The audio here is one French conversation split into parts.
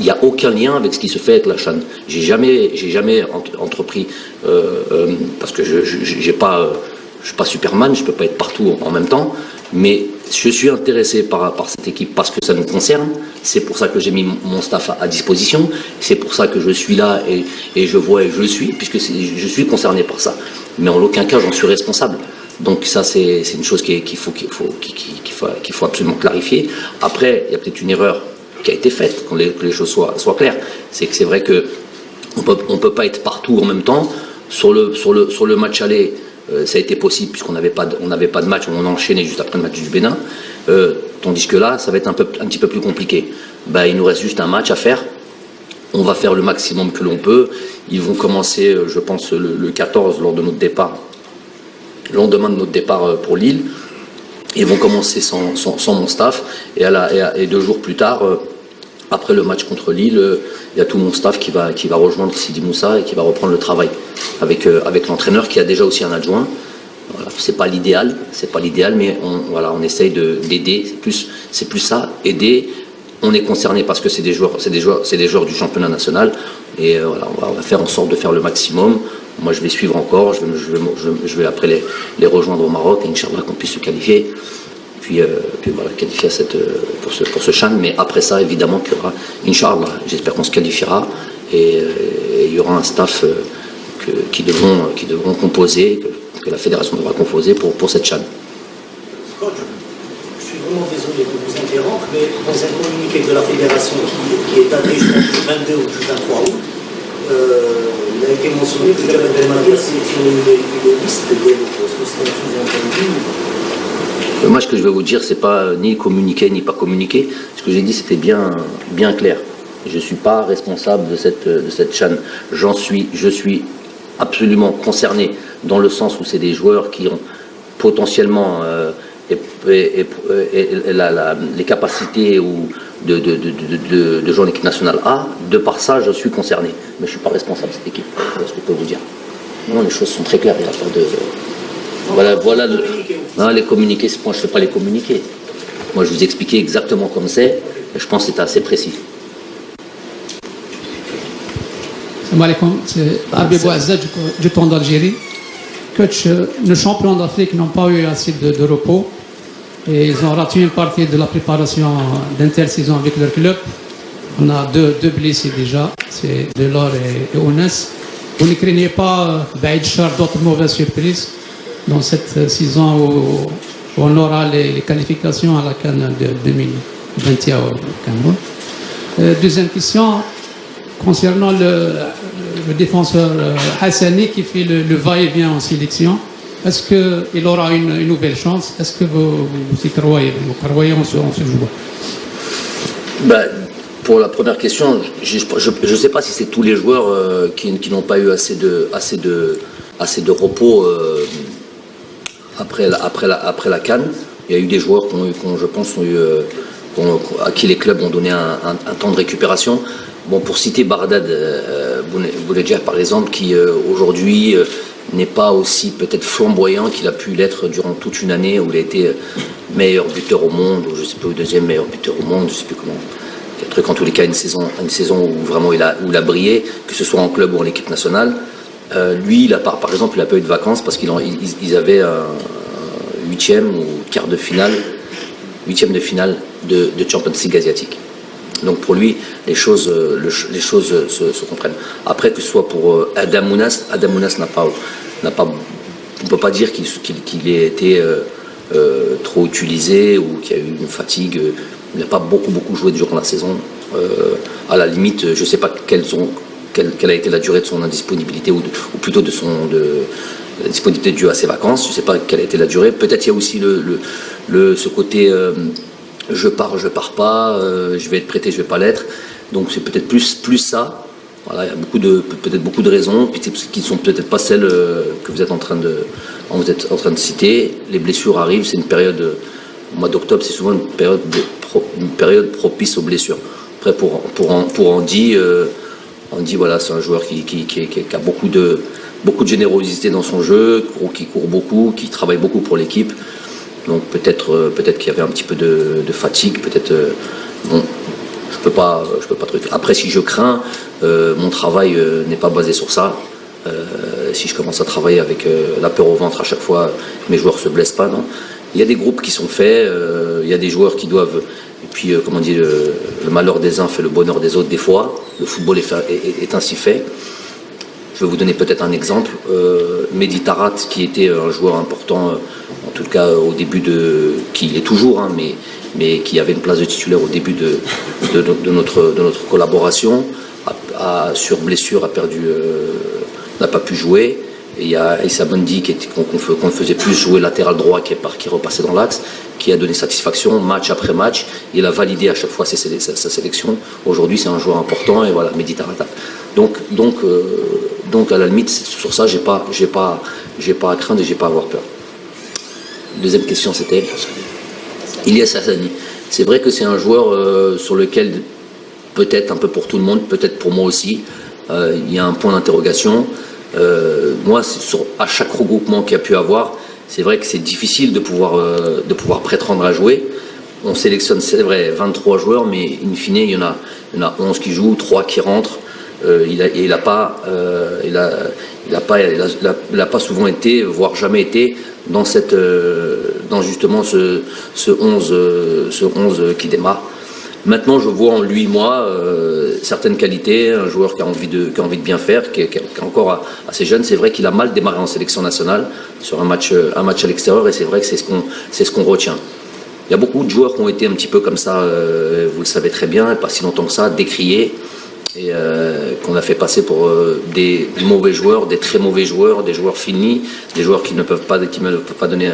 y a aucun lien avec ce qui se fait avec la CHAN. J'ai jamais entrepris, parce que je suis pas Superman, je peux pas être partout en même temps, mais je suis intéressé par cette équipe parce que ça nous concerne. C'est pour ça que j'ai mis mon staff à disposition. C'est pour ça que je suis là et je vois et je suis, puisque je suis concerné par ça. Mais en aucun cas, j'en suis responsable. Donc ça, c'est une chose qu'il faut absolument clarifier. Après, il y a peut-être une erreur qui a été faite, que les choses soient claires. C'est que c'est vrai que on peut pas être partout en même temps. Sur le match aller, ça a été possible puisqu'on n'avait pas de match, on a enchaîné juste après le match du Bénin. Tandis que là, ça va être un petit peu plus compliqué. Il nous reste juste un match à faire. On va faire le maximum que l'on peut. Ils vont commencer, je pense, le 14 lors de notre départ, le lendemain de notre départ pour Lille. Ils vont commencer sans mon staff. Et 2 jours plus tard, après le match contre Lille, il y a tout mon staff qui va rejoindre Sidi Moussa et qui va reprendre le travail avec l'entraîneur qui a déjà aussi un adjoint. Voilà, c'est pas l'idéal, mais on essaye d'aider. C'est plus ça, aider. On est concerné parce que c'est des joueurs du championnat national. Et on va faire en sorte de faire le maximum. Moi, je vais suivre encore. Je vais après les rejoindre au Maroc. Et Inch'Allah qu'on puisse se qualifier. Puis voilà, qualifier pour ce CHAN. Mais après ça, évidemment, qu'il y aura, Inch'Allah, j'espère qu'on se qualifiera. Et il y aura un staff qui devront composer, que la fédération devra composer pour cette CHAN. Je suis vraiment désolé de vous interrompre, mais dans un communiqué de la fédération qui est daté du 22 ou du 23 août, il a été mentionné que Jabal Belmadi a sélectionné une liste des locaux. Est-ce que c'est un sous-entendu? Moi, ce que je vais vous dire, c'est pas ni communiqué ni pas communiqué. Ce que j'ai dit, c'était bien clair. Je ne suis pas responsable de cette CHAN. Je suis absolument concerné dans le sens où c'est des joueurs qui ont potentiellement les capacités de jouer en équipe nationale A. De par ça, je suis concerné. Mais je ne suis pas responsable de cette équipe. C'est ce que je peux vous dire. Non, les choses sont très claires. Il n'y a pas de... Voilà non, les communiqués, moi je ne fais pas les communiqués. Moi je vous expliquais exactement comme c'est, et je pense que c'était assez précis. Salam alaikum, c'est Abib Ouazza du Temps d'Algérie. Coach, nos champions d'Afrique n'ont pas eu assez de repos et ils ont raté une partie de la préparation d'intersaison avec leur club. On a deux blessés déjà, c'est Delors et Ounes. Vous ne craignez pas d'autres mauvaises surprises dans cette saison où on aura les qualifications à la CAN de 2021 au Cameroun. Deuxième question, concernant le défenseur Hassani qui fait le va-et-vient en sélection, est-ce qu'il aura une nouvelle chance? Est-ce que vous y croyez? Vous croyez en ce joueur? Pour la première question, je ne sais pas si c'est tous les joueurs qui n'ont pas eu assez de repos après la CAN. Il y a eu des joueurs je pense, à qui les clubs ont donné un temps de récupération. Bon, pour citer Bardad Bounedjah par exemple, qui aujourd'hui n'est pas aussi peut-être flamboyant qu'il a pu l'être durant toute une année où il a été meilleur buteur au monde, ou je sais pas, deuxième meilleur buteur au monde, je sais plus comment. En tous les cas, une saison où vraiment il a brillé, que ce soit en club ou en équipe nationale. Lui, par exemple, il n'a pas eu de vacances parce qu'ils avaient un huitième ou quart de finale, huitième de finale de Champions League asiatique. Donc pour lui, les choses se comprennent. Après, que ce soit pour Adam Mounas n'a pas, on ne peut pas dire qu'il ait été trop utilisé ou qu'il y a eu une fatigue. Il n'a pas beaucoup joué durant la saison. À la limite, je ne sais pas quelle a été la durée de son indisponibilité ou plutôt de la disponibilité due à ses vacances. Je ne sais pas quelle a été la durée. Peut-être il y a aussi ce côté je pars pas, je vais être prêté, je ne vais pas l'être. Donc c'est peut-être plus ça. Voilà, il y a peut-être beaucoup de raisons qui ne sont peut-être pas celles que vous êtes en train de citer. Les blessures arrivent, c'est une période, au mois d'octobre, c'est souvent une période propice aux blessures. Après, pour Andy, voilà, c'est un joueur qui a beaucoup de générosité dans son jeu, qui court beaucoup, qui travaille beaucoup pour l'équipe. Donc peut-être qu'il y avait un petit peu de fatigue, peut-être. Bon, peux pas truquer. Après, si je crains, mon travail n'est pas basé sur ça. Si je commence à travailler avec la peur au ventre à chaque fois, mes joueurs se blessent pas, non. Il y a des groupes qui sont faits, il y a des joueurs qui doivent, et puis comme on dit, le malheur des uns fait le bonheur des autres des fois. Le football est ainsi fait. Je vais vous donner peut-être un exemple. Mehdi Tarat, qui était un joueur important, en tout cas au début qui est toujours, hein, mais qui avait une place de titulaire au début de notre collaboration, sur blessure, n'a pas pu jouer. Et il y a Issa Bondi qu'on faisait plus jouer latéral droit qui repassait dans l'axe, qui a donné satisfaction match après match. Il a validé à chaque fois sa sélection. Aujourd'hui, c'est un joueur important et voilà, Mehdi Tarat. Donc à la limite, sur ça, j'ai pas à craindre et j'ai pas à avoir peur. Deuxième question, c'était Ilyas Hassani. C'est vrai que c'est un joueur sur lequel, peut-être un peu pour tout le monde, peut-être pour moi aussi, il y a un point d'interrogation. Moi, à chaque regroupement qu'il y a pu avoir, c'est vrai que c'est difficile de pouvoir prétendre à jouer. On sélectionne, c'est vrai, 23 joueurs, mais in fine, il y en a 11 qui jouent, 3 qui rentrent. Il n'a pas souvent été, voire jamais été, dans justement ce 11 qui démarre. Maintenant, je vois en lui, moi, certaines qualités, un joueur qui a envie de bien faire, qui est encore assez jeune. C'est vrai qu'il a mal démarré en sélection nationale sur un match à l'extérieur, et c'est vrai que c'est ce qu'on retient. Il y a beaucoup de joueurs qui ont été un petit peu comme ça, vous le savez très bien, pas si longtemps que ça, décriés, et qu'on a fait passer pour des mauvais joueurs, des très mauvais joueurs, des joueurs finis, des joueurs qui ne peuvent pas donner,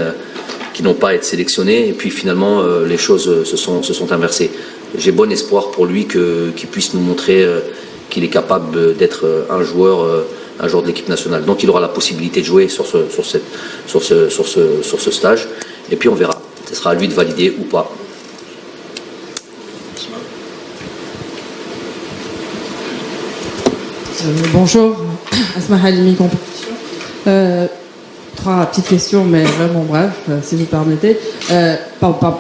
qui n'ont pas à être sélectionnés, et puis finalement les choses se sont inversées. J'ai bon espoir pour lui qu'il puisse nous montrer qu'il est capable d'être un joueur de l'équipe nationale. Donc il aura la possibilité de jouer sur ce stage, et puis on verra. Ce sera à lui de valider ou pas. Bonjour, Asma Halimi, compétition. 3 petites questions, mais vraiment bref, si vous permettez.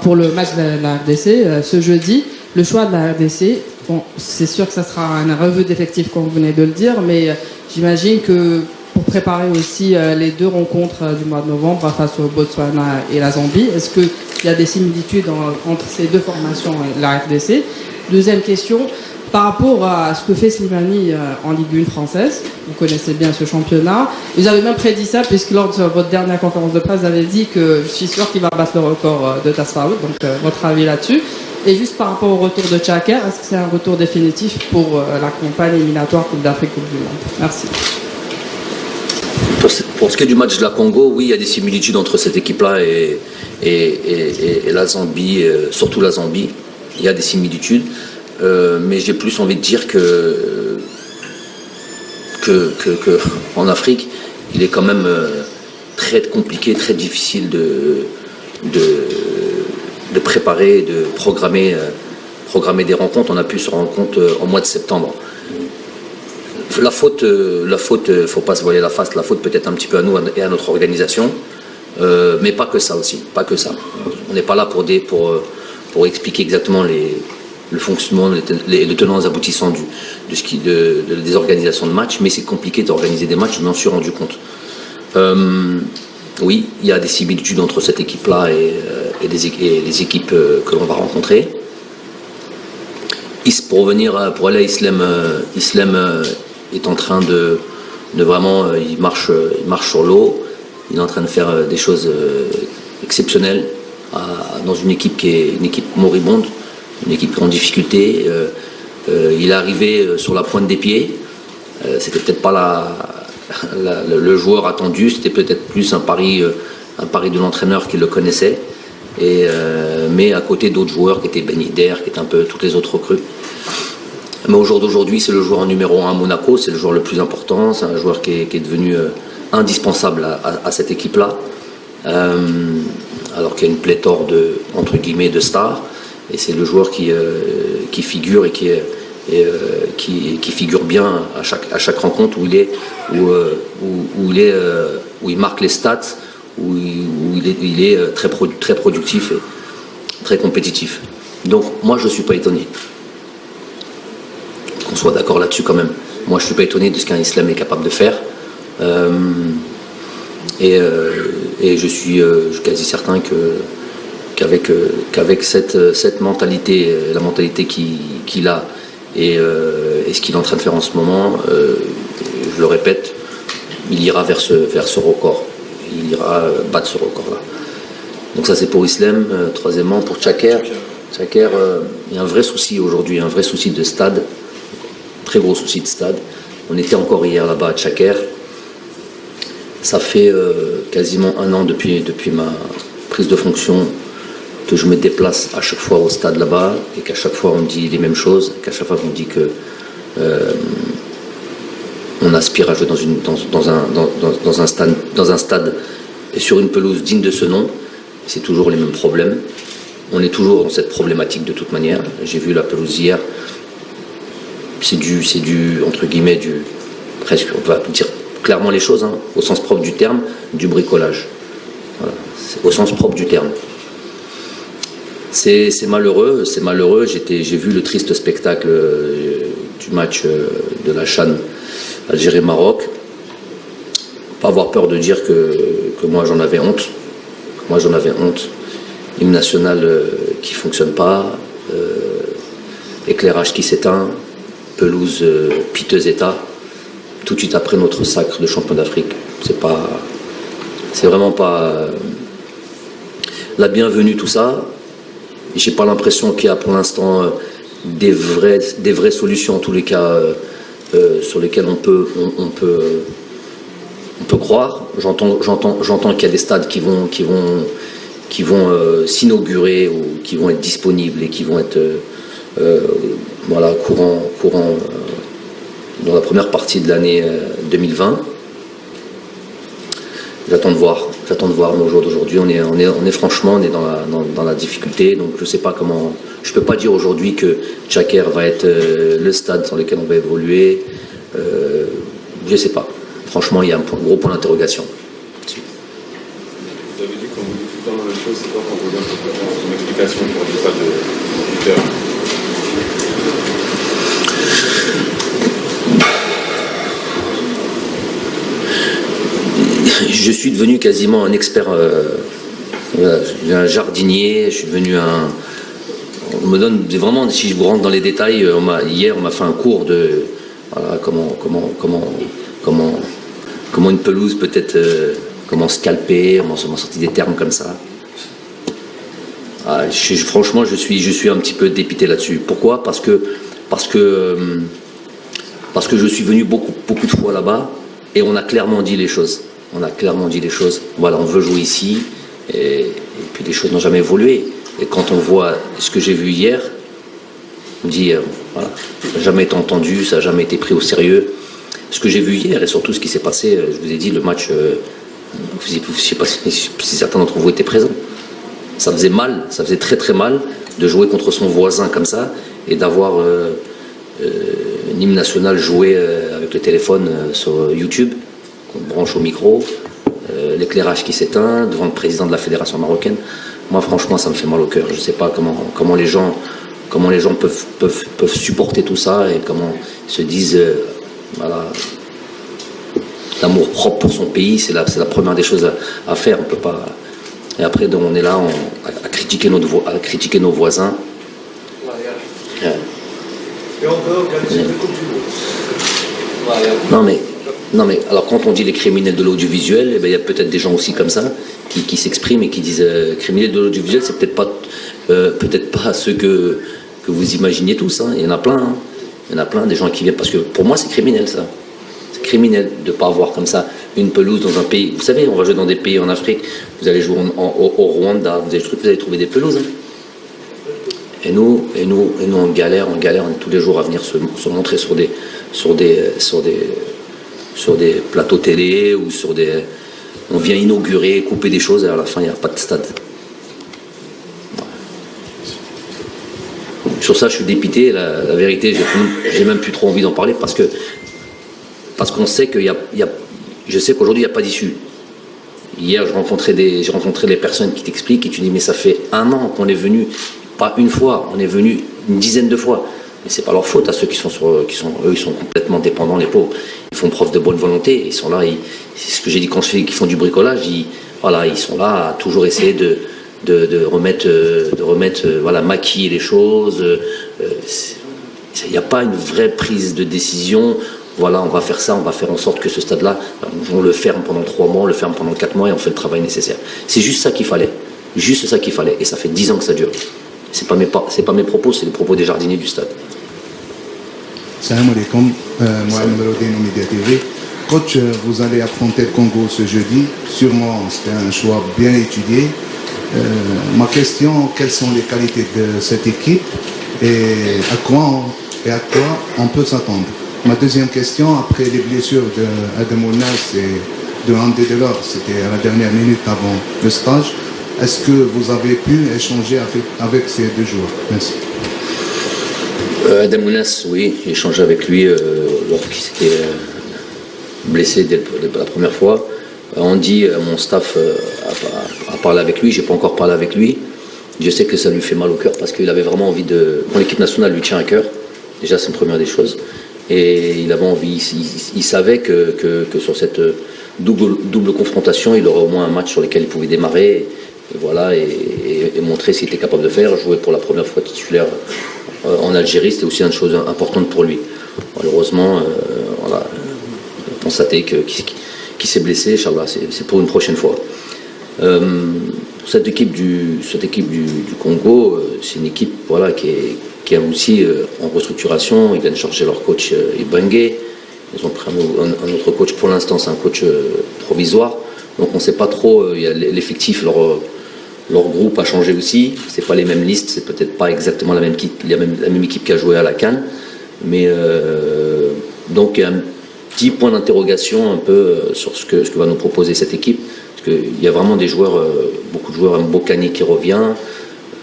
Pour le match de la RDC, ce jeudi, le choix de la RDC, bon, c'est sûr que ça sera un revue d'effectifs, comme vous venez de le dire, mais j'imagine que pour préparer aussi les 2 rencontres du mois de novembre face au Botswana et la Zambie, est-ce qu'il y a des similitudes entre ces 2 formations et la RDC? Deuxième question, par rapport à ce que fait Slimani en Ligue 1 française, vous connaissez bien ce championnat, vous avez même prédit ça, puisque lors de votre dernière conférence de presse, vous avez dit que je suis sûr qu'il va battre le record de Tasfaout, donc votre avis là-dessus. Et juste par rapport au retour de Tchaker, est-ce que c'est un retour définitif pour la campagne éliminatoire Coupe d'Afrique, Coupe du Monde? Merci. Pour ce qui est du match de la Congo, oui, il y a des similitudes entre cette équipe-là et la Zambie, surtout la Zambie. Il y a des similitudes. Mais j'ai plus envie de dire que en Afrique, il est quand même très compliqué, très difficile de préparer, de programmer des rencontres. On a pu se rendre compte au mois de septembre. La faute, faut pas se voiler la face. La faute peut-être un petit peu à nous et à notre organisation, mais pas que ça aussi, pas que ça. On n'est pas là pour expliquer exactement le fonctionnement, les tenants et aboutissants des organisations de matchs, mais c'est compliqué d'organiser des matchs, je m'en suis rendu compte. Oui, il y a des similitudes entre cette équipe-là et les équipes que l'on va rencontrer. Pour aller à Islem est en train de vraiment, il marche sur l'eau, il est en train de faire des choses exceptionnelles dans une équipe qui est une équipe moribonde, une équipe en difficulté. Il est arrivé sur la pointe des pieds. C'était peut-être pas le joueur attendu, c'était peut-être plus un pari de l'entraîneur qui le connaissait. Mais à côté d'autres joueurs qui étaient Ben Yedder, qui étaient un peu toutes les autres recrues. Mais au jour d'aujourd'hui, c'est le joueur numéro 1 à Monaco, c'est le joueur le plus important, c'est un joueur qui est devenu indispensable à cette équipe-là. Alors qu'il y a une pléthore entre guillemets de stars. Et c'est le joueur qui figure et qui figure bien à chaque rencontre où il marque les stats, où il est très productif et très compétitif. Donc moi je ne suis pas étonné. soit d'accord là-dessus quand même. Moi, je ne suis pas étonné de ce qu'un islam est capable de faire. Et je suis quasi certain qu'avec cette mentalité, la mentalité qu'il a et ce qu'il est en train de faire en ce moment, je le répète, il ira vers ce record. Il ira battre ce record-là. Donc ça c'est pour Islam. Troisièmement, pour Tchaker, il y a un vrai souci aujourd'hui, un vrai souci de stade, très gros souci de stade. On était encore hier là-bas à Tchaker. Ça fait quasiment un an depuis ma prise de fonction que je me déplace à chaque fois au stade là-bas et qu'à chaque fois on me dit les mêmes choses, qu'à chaque fois on me dit que on aspire à jouer dans un stade et sur une pelouse digne de ce nom. C'est toujours les mêmes problèmes. On est toujours dans cette problématique de toute manière. J'ai vu la pelouse hier. C'est du entre guillemets presque, on va dire clairement les choses, hein, au sens propre du terme, du bricolage. Voilà. Au sens propre du terme. C'est malheureux. J'ai vu le triste spectacle du match de la CHAN Algérie-Maroc. Pas avoir peur de dire que moi j'en avais honte. Hymne national qui ne fonctionne pas, éclairage qui s'éteint, pelouse piteux état, tout de suite après notre sacre de champion d'Afrique. C'est vraiment pas la bienvenue tout ça. J'ai pas l'impression qu'il y a pour l'instant des vraies solutions en tous les cas sur lesquelles on peut croire. J'entends qu'il y a des stades qui vont s'inaugurer ou qui vont être disponibles et qui vont être courant dans la première partie de l'année 2020. J'attends de voir. Mais au jour d'aujourd'hui, on est franchement dans la difficulté. Donc je sais pas comment. Je peux pas dire aujourd'hui que Tchaker va être le stade sur lequel on va évoluer. Je sais pas. Franchement, il y a un gros point d'interrogation. Vous avez dit qu'on vous dit tout le temps la même chose, c'est quoi quand vous avez une explication pour le pas de Peter? Je suis devenu quasiment un expert, un jardinier, je suis devenu on me donne vraiment, si je vous rentre dans les détails, hier on m'a fait un cours de voilà, comment une pelouse peut être, comment scalper, on m'a sorti des termes comme ça. Franchement, je suis un petit peu dépité là-dessus. Pourquoi ? Parce que je suis venu beaucoup de fois là-bas et on a clairement dit les choses. Voilà, on veut jouer ici et puis les choses n'ont jamais évolué. Et quand on voit ce que j'ai vu hier, on dit voilà, ça n'a jamais été entendu, ça n'a jamais été pris au sérieux. Ce que j'ai vu hier et surtout ce qui s'est passé, je vous ai dit, le match, je ne sais pas si certains d'entre vous étaient présents. Ça faisait mal, ça faisait très très mal de jouer contre son voisin comme ça et d'avoir un hymne national joué avec le téléphone sur YouTube, qu'on branche au micro, l'éclairage qui s'éteint devant le président de la fédération marocaine. Moi franchement ça me fait mal au cœur. Je ne sais pas comment les gens peuvent supporter tout ça et comment ils se disent voilà, l'amour propre pour son pays, c'est la première des choses à faire. On peut pas. Et après, donc, on est là à critiquer nos voisins. Ouais. Et on peut organiser une Coupe du Monde. Non mais alors quand on dit les criminels de l'audiovisuel, eh ben, il y a peut-être des gens aussi comme ça qui s'expriment et qui disent criminels de l'audiovisuel, c'est peut-être pas ceux que vous imaginez tous. Hein. Il y en a plein. Hein. Il y en a plein des gens qui viennent parce que pour moi c'est criminel ça. C'est criminel de ne pas avoir comme ça une pelouse dans un pays. Vous savez, on va jouer dans des pays en Afrique. Vous allez jouer au Rwanda. Vous allez trouver des pelouses. Hein. Et nous on galère. On est tous les jours à venir se montrer sur des plateaux télé ou on vient inaugurer, couper des choses et à la fin il n'y a pas de stade. Sur ça je suis dépité, la vérité j'ai même plus trop envie d'en parler parce qu'on sait je sais qu'aujourd'hui il n'y a pas d'issue. Hier j'ai rencontré les personnes qui t'expliquent et tu dis mais ça fait un an qu'on est venu, pas une fois, on est venu une dizaine de fois. Mais c'est pas leur faute à ceux qui sont eux, ils sont complètement dépendants, les pauvres. Ils font preuve de bonne volonté, ils sont là, c'est ce que j'ai dit quand qu'ils font du bricolage, ils sont là à toujours essayer de remettre, voilà, maquiller les choses. Il n'y a pas une vraie prise de décision. Voilà, on va faire ça, on va faire en sorte que ce stade-là, on le ferme pendant 3 mois, on le ferme pendant 4 mois et on fait le travail nécessaire. C'est juste ça qu'il fallait. Juste ça qu'il fallait. Et ça fait 10 ans que ça dure. C'est pas mes propos, c'est les propos des jardiniers du stade. Salam alaikum, Mohamed Meloudin au Média TV. Coach, vous allez affronter le Congo ce jeudi. Sûrement, c'était un choix bien étudié. Ma question, quelles sont les qualités de cette équipe et à quoi on peut s'attendre? Ma deuxième question, après les blessures d'Adem Ounas et de André Delors, c'était à la dernière minute avant le stage, est-ce que vous avez pu échanger avec ces 2 joueurs? Merci. Adem Ounas, oui, j'ai échangé avec lui lorsqu'il s'était blessé dès la première fois. Andy, mon staff, a parlé avec lui, j'ai pas encore parlé avec lui. Je sais que ça lui fait mal au cœur parce qu'il avait vraiment envie de... Bon, l'équipe nationale lui tient à cœur, déjà c'est une première des choses. Et il avait envie, il savait que sur cette double confrontation, il aurait au moins un match sur lequel il pouvait démarrer et voilà, et montrer ce qu'il était capable de faire. Jouer pour la première fois titulaire en Algérie, c'était aussi une chose importante pour lui. Malheureusement, voilà, constaté qu'il s'est blessé, Inch'Allah, c'est pour une prochaine fois. Cette équipe du Congo, c'est une équipe, voilà, qui est aussi en restructuration. Ils viennent chercher leur coach Ibenge. Ils ont pris un autre coach, pour l'instant c'est un coach provisoire. Donc on ne sait pas trop, il y a l'effectif, leur groupe a changé aussi. C'est pas les mêmes listes, c'est peut-être pas exactement la même équipe qui a joué à la CAN. Mais donc il y a un petit point d'interrogation un peu sur ce que va nous proposer cette équipe. Parce qu'il y a vraiment des joueurs, beaucoup de joueurs, Mbokani qui revient.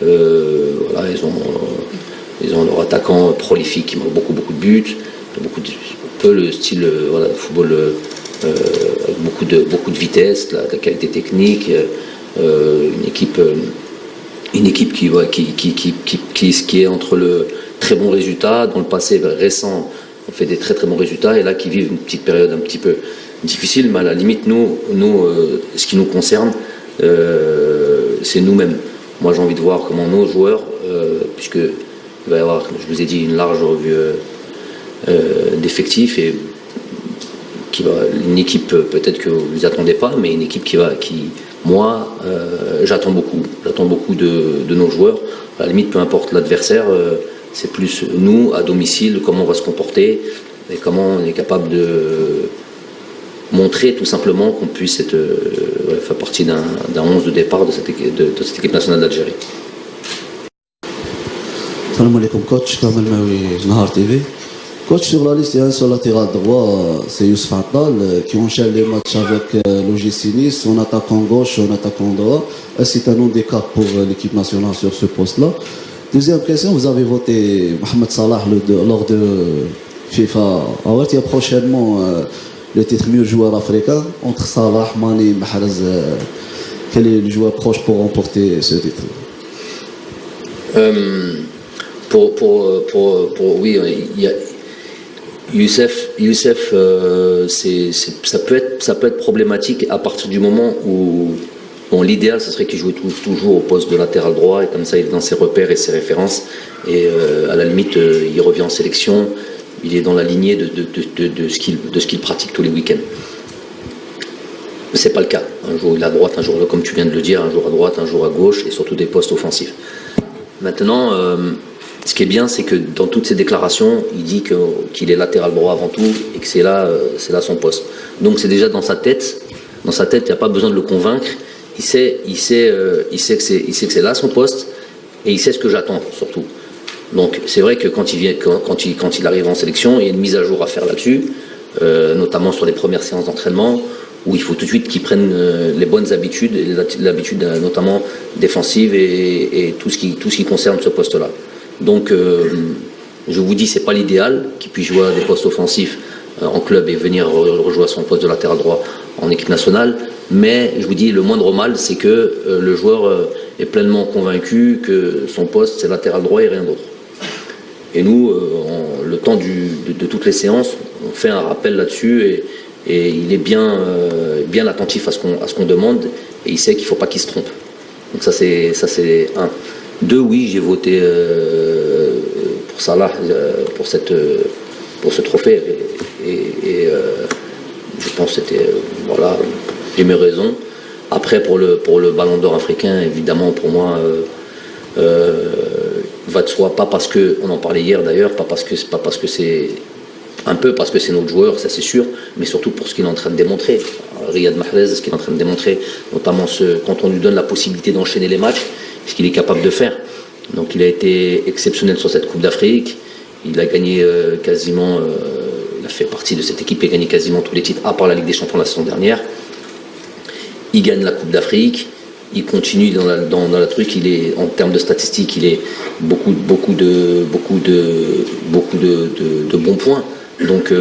Voilà, ils ont leur attaquant prolifique qui marque beaucoup de buts, un peu le style voilà, football avec beaucoup de vitesse, la qualité technique, une équipe qui est entre le très bon résultat, dans le passé récent on fait des très bons résultats et là qui vivent une petite période un petit peu difficile, mais à la limite nous ce qui nous concerne c'est nous-mêmes. Moi j'ai envie de voir comment nos joueurs, puisque il va y avoir, comme je vous ai dit, une large revue d'effectifs et une équipe peut-être que vous n'y attendez pas, mais une équipe moi, j'attends beaucoup de nos joueurs. À la limite, peu importe l'adversaire, c'est plus nous, à domicile, comment on va se comporter et comment on est capable de montrer tout simplement qu'on puisse faire partie d'un 11 de départ de cette équipe nationale d'Algérie. Salam alaikum coach, Kamel Maoui, Nahar TV. Coach, sur la liste, il y a un seul latéral droit, c'est Youssef Attal, qui enchaîne les matchs avec l'OGC Nice, en attaquant gauche, en attaquant droit. C'est un handicap pour l'équipe nationale sur ce poste-là. Deuxième question, vous avez voté Mohamed Salah lors de FIFA Award. Il y a prochainement le titre mieux joueur africain entre Salah, Mane, Mahrez. Quel est le joueur proche pour remporter ce titre? Oui, il y a Youssef, ça peut être problématique à partir du moment où l'idéal ce serait qu'il joue toujours au poste de latéral droit et comme ça il est dans ses repères et ses références et à la limite il revient en sélection, il est dans la lignée de ce qu'il pratique tous les week-ends. Mais c'est pas le cas. Un jour il est à droite, un jour comme tu viens de le dire, un jour à droite, un jour à gauche et surtout des postes offensifs. Maintenant, ce qui est bien, c'est que dans toutes ses déclarations, il dit qu'il est latéral droit avant tout et que c'est là son poste. Donc c'est déjà dans sa tête. Dans sa tête, il n'y a pas besoin de le convaincre. Il sait que c'est là son poste et il sait ce que j'attends surtout. Donc c'est vrai que quand il arrive en sélection, il y a une mise à jour à faire là-dessus, notamment sur les premières séances d'entraînement, où il faut tout de suite qu'il prenne les bonnes habitudes, l'habitude notamment défensive et tout ce qui concerne ce poste-là. Donc je vous dis, c'est pas l'idéal qu'il puisse jouer à des postes offensifs en club et venir rejouer à son poste de latéral droit en équipe nationale, mais je vous dis, le moindre mal, c'est que le joueur est pleinement convaincu que son poste c'est latéral droit et rien d'autre. Et nous, le temps de toutes les séances, on fait un rappel là-dessus et il est bien attentif à ce qu'on demande et il sait qu'il ne faut pas qu'il se trompe. Donc ça c'est un. Deux, oui, j'ai voté pour Salah, pour ce trophée et je pense que c'était voilà, j'ai mes raisons. Après pour le Ballon d'Or africain, évidemment pour moi va de soi, pas parce que on en parlait hier d'ailleurs, pas parce que c'est un peu parce que c'est notre joueur, ça c'est sûr, mais surtout pour ce qu'il est en train de démontrer. Riyad Mahrez, ce qu'il est en train de démontrer, notamment quand on lui donne la possibilité d'enchaîner les matchs, ce qu'il est capable de faire. Donc il a été exceptionnel sur cette Coupe d'Afrique, il a gagné quasiment, il a fait partie de cette équipe, il a gagné quasiment tous les titres, à part la Ligue des Champions la saison dernière. Il gagne la Coupe d'Afrique, il continue dans la truc, il est en termes de statistiques, il est beaucoup de bons points. Donc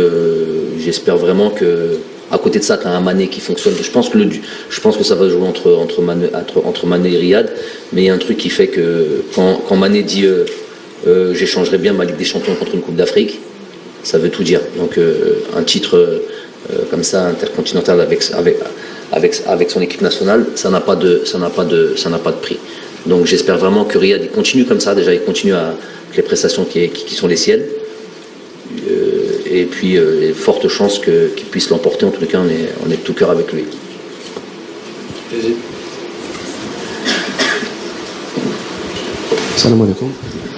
j'espère vraiment que à côté de ça, tu as un Mané qui fonctionne. Je pense que ça va jouer entre Mané et Riyad, mais il y a un truc qui fait que quand Mané dit j'échangerais bien ma Ligue des Champions contre une Coupe d'Afrique, ça veut tout dire. Donc un titre comme ça intercontinental avec son équipe nationale, ça n'a pas de prix. Donc j'espère vraiment que Riyad il continue comme ça. Déjà il continue avec les prestations qui sont les siennes. Et puis il y a forte chance qu'il puisse l'emporter. En tout cas, on est de tout cœur avec lui. Salam alaikum.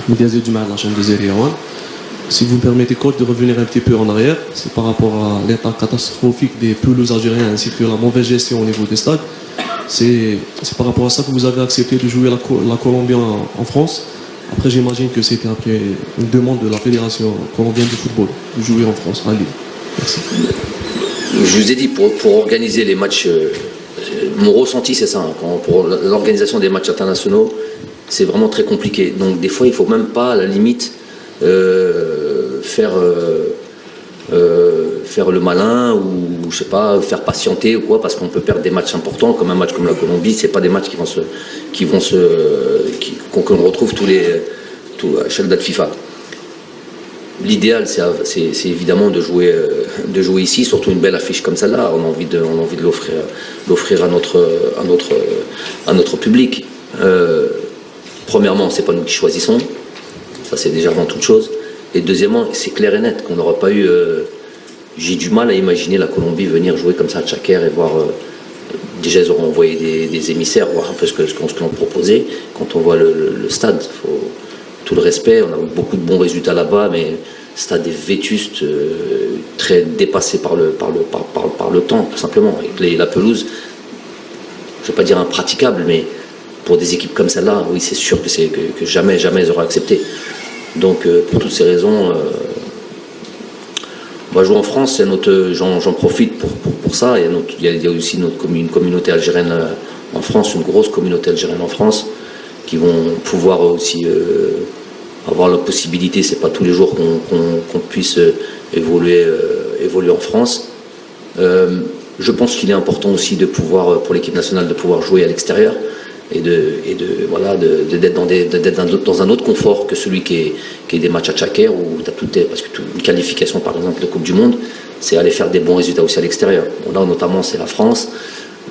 Médiazé du mal, la chaîne de Zériawan. Si vous me permettez, coach, de revenir un petit peu en arrière, c'est par rapport à l'état catastrophique des pelouses algériennes ainsi que la mauvaise gestion au niveau des stades. C'est par rapport à ça que vous avez accepté de jouer la Colombie en France. Après, j'imagine que c'était après une demande de la Fédération colombienne de football de jouer en France, à Lille. Merci. Je vous ai dit, pour organiser les matchs, mon ressenti c'est ça, pour l'organisation des matchs internationaux, c'est vraiment très compliqué. Donc des fois, il ne faut même pas, à la limite, faire le malin ou je sais pas, faire patienter ou quoi, parce qu'on peut perdre des matchs importants, comme un match comme la Colombie. C'est pas des matchs qu'on retrouve à chaque date FIFA. L'idéal, c'est évidemment de jouer ici, surtout une belle affiche comme celle-là. On a envie de l'offrir à notre public. Premièrement, c'est pas nous qui choisissons. Ça, c'est déjà avant toute chose. Et deuxièmement, c'est clair et net qu'on n'aura pas eu. J'ai du mal à imaginer la Colombie venir jouer comme ça à Tchaker et voir. Déjà, ils auront envoyé des émissaires, voir un peu ce qu'on proposait. Quand on voit le stade, faut tout le respect. On a eu beaucoup de bons résultats là-bas, mais le stade est vétuste, très dépassé par le temps, tout simplement. Et la pelouse, je ne vais pas dire impraticable, mais pour des équipes comme celle-là, oui, c'est sûr que jamais ils auraient accepté. Donc, pour toutes ces raisons, on va jouer en France. J'en profite pour ça. Il y a aussi une communauté algérienne en France, une grosse communauté algérienne en France, qui vont pouvoir aussi avoir la possibilité. C'est pas tous les jours qu'on puisse évoluer en France. Je pense qu'il est important aussi de pouvoir, pour l'équipe nationale, de pouvoir jouer à l'extérieur. Et d'être dans un autre confort que celui qui est des matchs à Tchaker où tu as parce que une qualification par exemple de Coupe du Monde, c'est aller faire des bons résultats aussi à l'extérieur. Bon, là notamment c'est la France,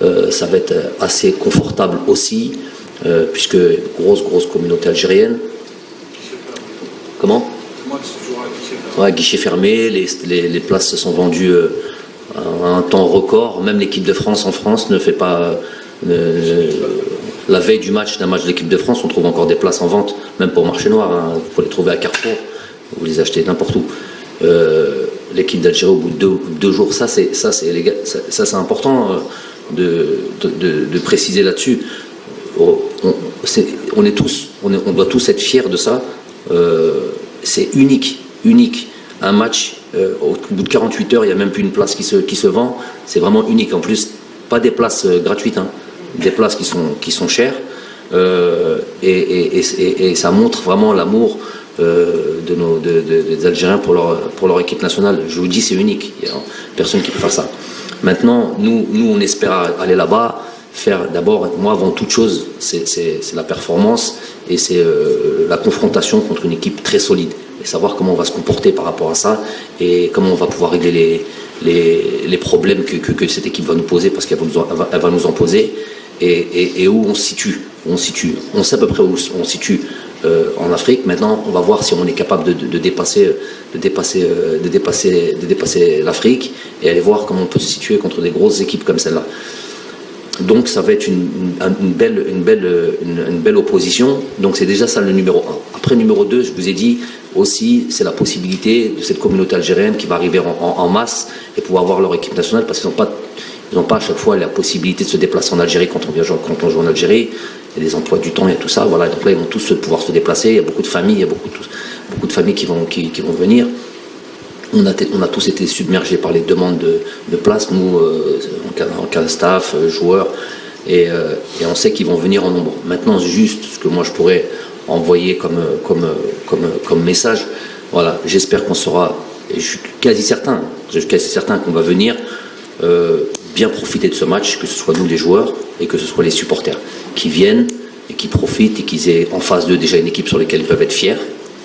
ça va être assez confortable aussi puisque grosse communauté algérienne. Comment? Ouais, guichet fermé, les places se sont vendues à un temps record. Même l'équipe de France en France ne fait pas. La veille du match d'un match de l'équipe de France, on trouve encore des places en vente, même pour marché noir. Hein. Vous pouvez les trouver à Carrefour, vous les achetez n'importe où. L'équipe d'Algérie au bout de deux jours, ça c'est important de préciser là-dessus. On doit tous être fiers de ça. C'est unique. Un match, au bout de 48 heures, il n'y a même plus une place qui se vend. C'est vraiment unique. En plus, pas des places gratuites, hein. Des places qui sont chères. Et ça montre vraiment l'amour des Algériens pour leur équipe nationale. Je vous dis, c'est unique. Il n'y a personne qui peut faire ça. Maintenant, nous on espère aller là-bas, faire d'abord, moi avant toute chose, c'est la performance et c'est la confrontation contre une équipe très solide. Et savoir comment on va se comporter par rapport à ça et comment on va pouvoir régler les problèmes que cette équipe va nous poser, parce qu'elle va nous en poser, et où on se situe. On sait à peu près où on se situe en Afrique. Maintenant, on va voir si on est capable de dépasser l'Afrique et aller voir comment on peut se situer contre des grosses équipes comme celle-là. Donc ça va être une belle opposition. Donc c'est déjà ça le numéro 1. Après, numéro 2, je vous ai dit aussi, c'est la possibilité de cette communauté algérienne qui va arriver en masse et pouvoir voir leur équipe nationale, parce qu'ils n'ont pas à chaque fois la possibilité de se déplacer en Algérie quand on joue en Algérie. Il y a des emplois du temps, il y a tout ça. Voilà. Donc là, ils vont tous pouvoir se déplacer. Il y a beaucoup de familles, il y a beaucoup de familles qui vont venir. On a tous été submergés par les demandes de place, nous, en cas de staff, joueurs, et on sait qu'ils vont venir en nombre. Maintenant, juste ce que moi je pourrais envoyer comme message, voilà, j'espère qu'on sera, et je suis quasi certain qu'on va venir bien profiter de ce match, que ce soit nous les joueurs et que ce soit les supporters qui viennent et qui profitent et qu'ils aient en face d'eux déjà une équipe sur laquelle ils peuvent être fiers.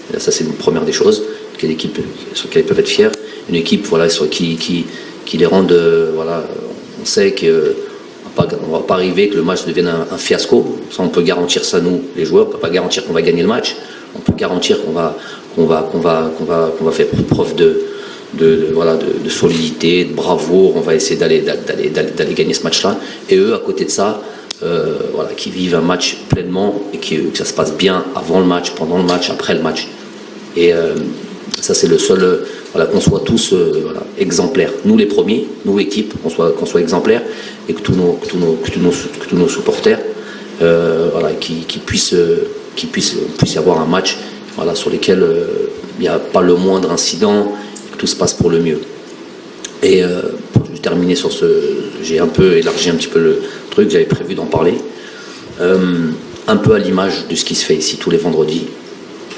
Et là, ça c'est une première des choses. Quelle équipe sur laquelle ils peuvent être fiers, une équipe voilà, qui les rende, voilà, on sait qu'on ne va pas arriver que le match devienne un fiasco. Ça, on peut garantir ça, nous, les joueurs. On ne peut pas garantir qu'on va gagner le match. On peut garantir qu'on va faire preuve de solidité, de bravoure. On va essayer d'aller gagner ce match-là. Et eux, à côté de ça, voilà, qui vivent un match pleinement et que ça se passe bien avant le match, pendant le match, après le match. Et ça, c'est le seul, voilà, qu'on soit tous voilà, exemplaires. Nous les premiers, nous équipe, qu'on soit exemplaires, et que tous nos supporters, voilà, qui puissent y avoir un match, voilà, sur lequel il n'y a pas le moindre incident, et que tout se passe pour le mieux. Et pour terminer sur j'ai un peu élargi un petit peu le truc, j'avais prévu d'en parler, un peu à l'image de ce qui se fait ici tous les vendredis,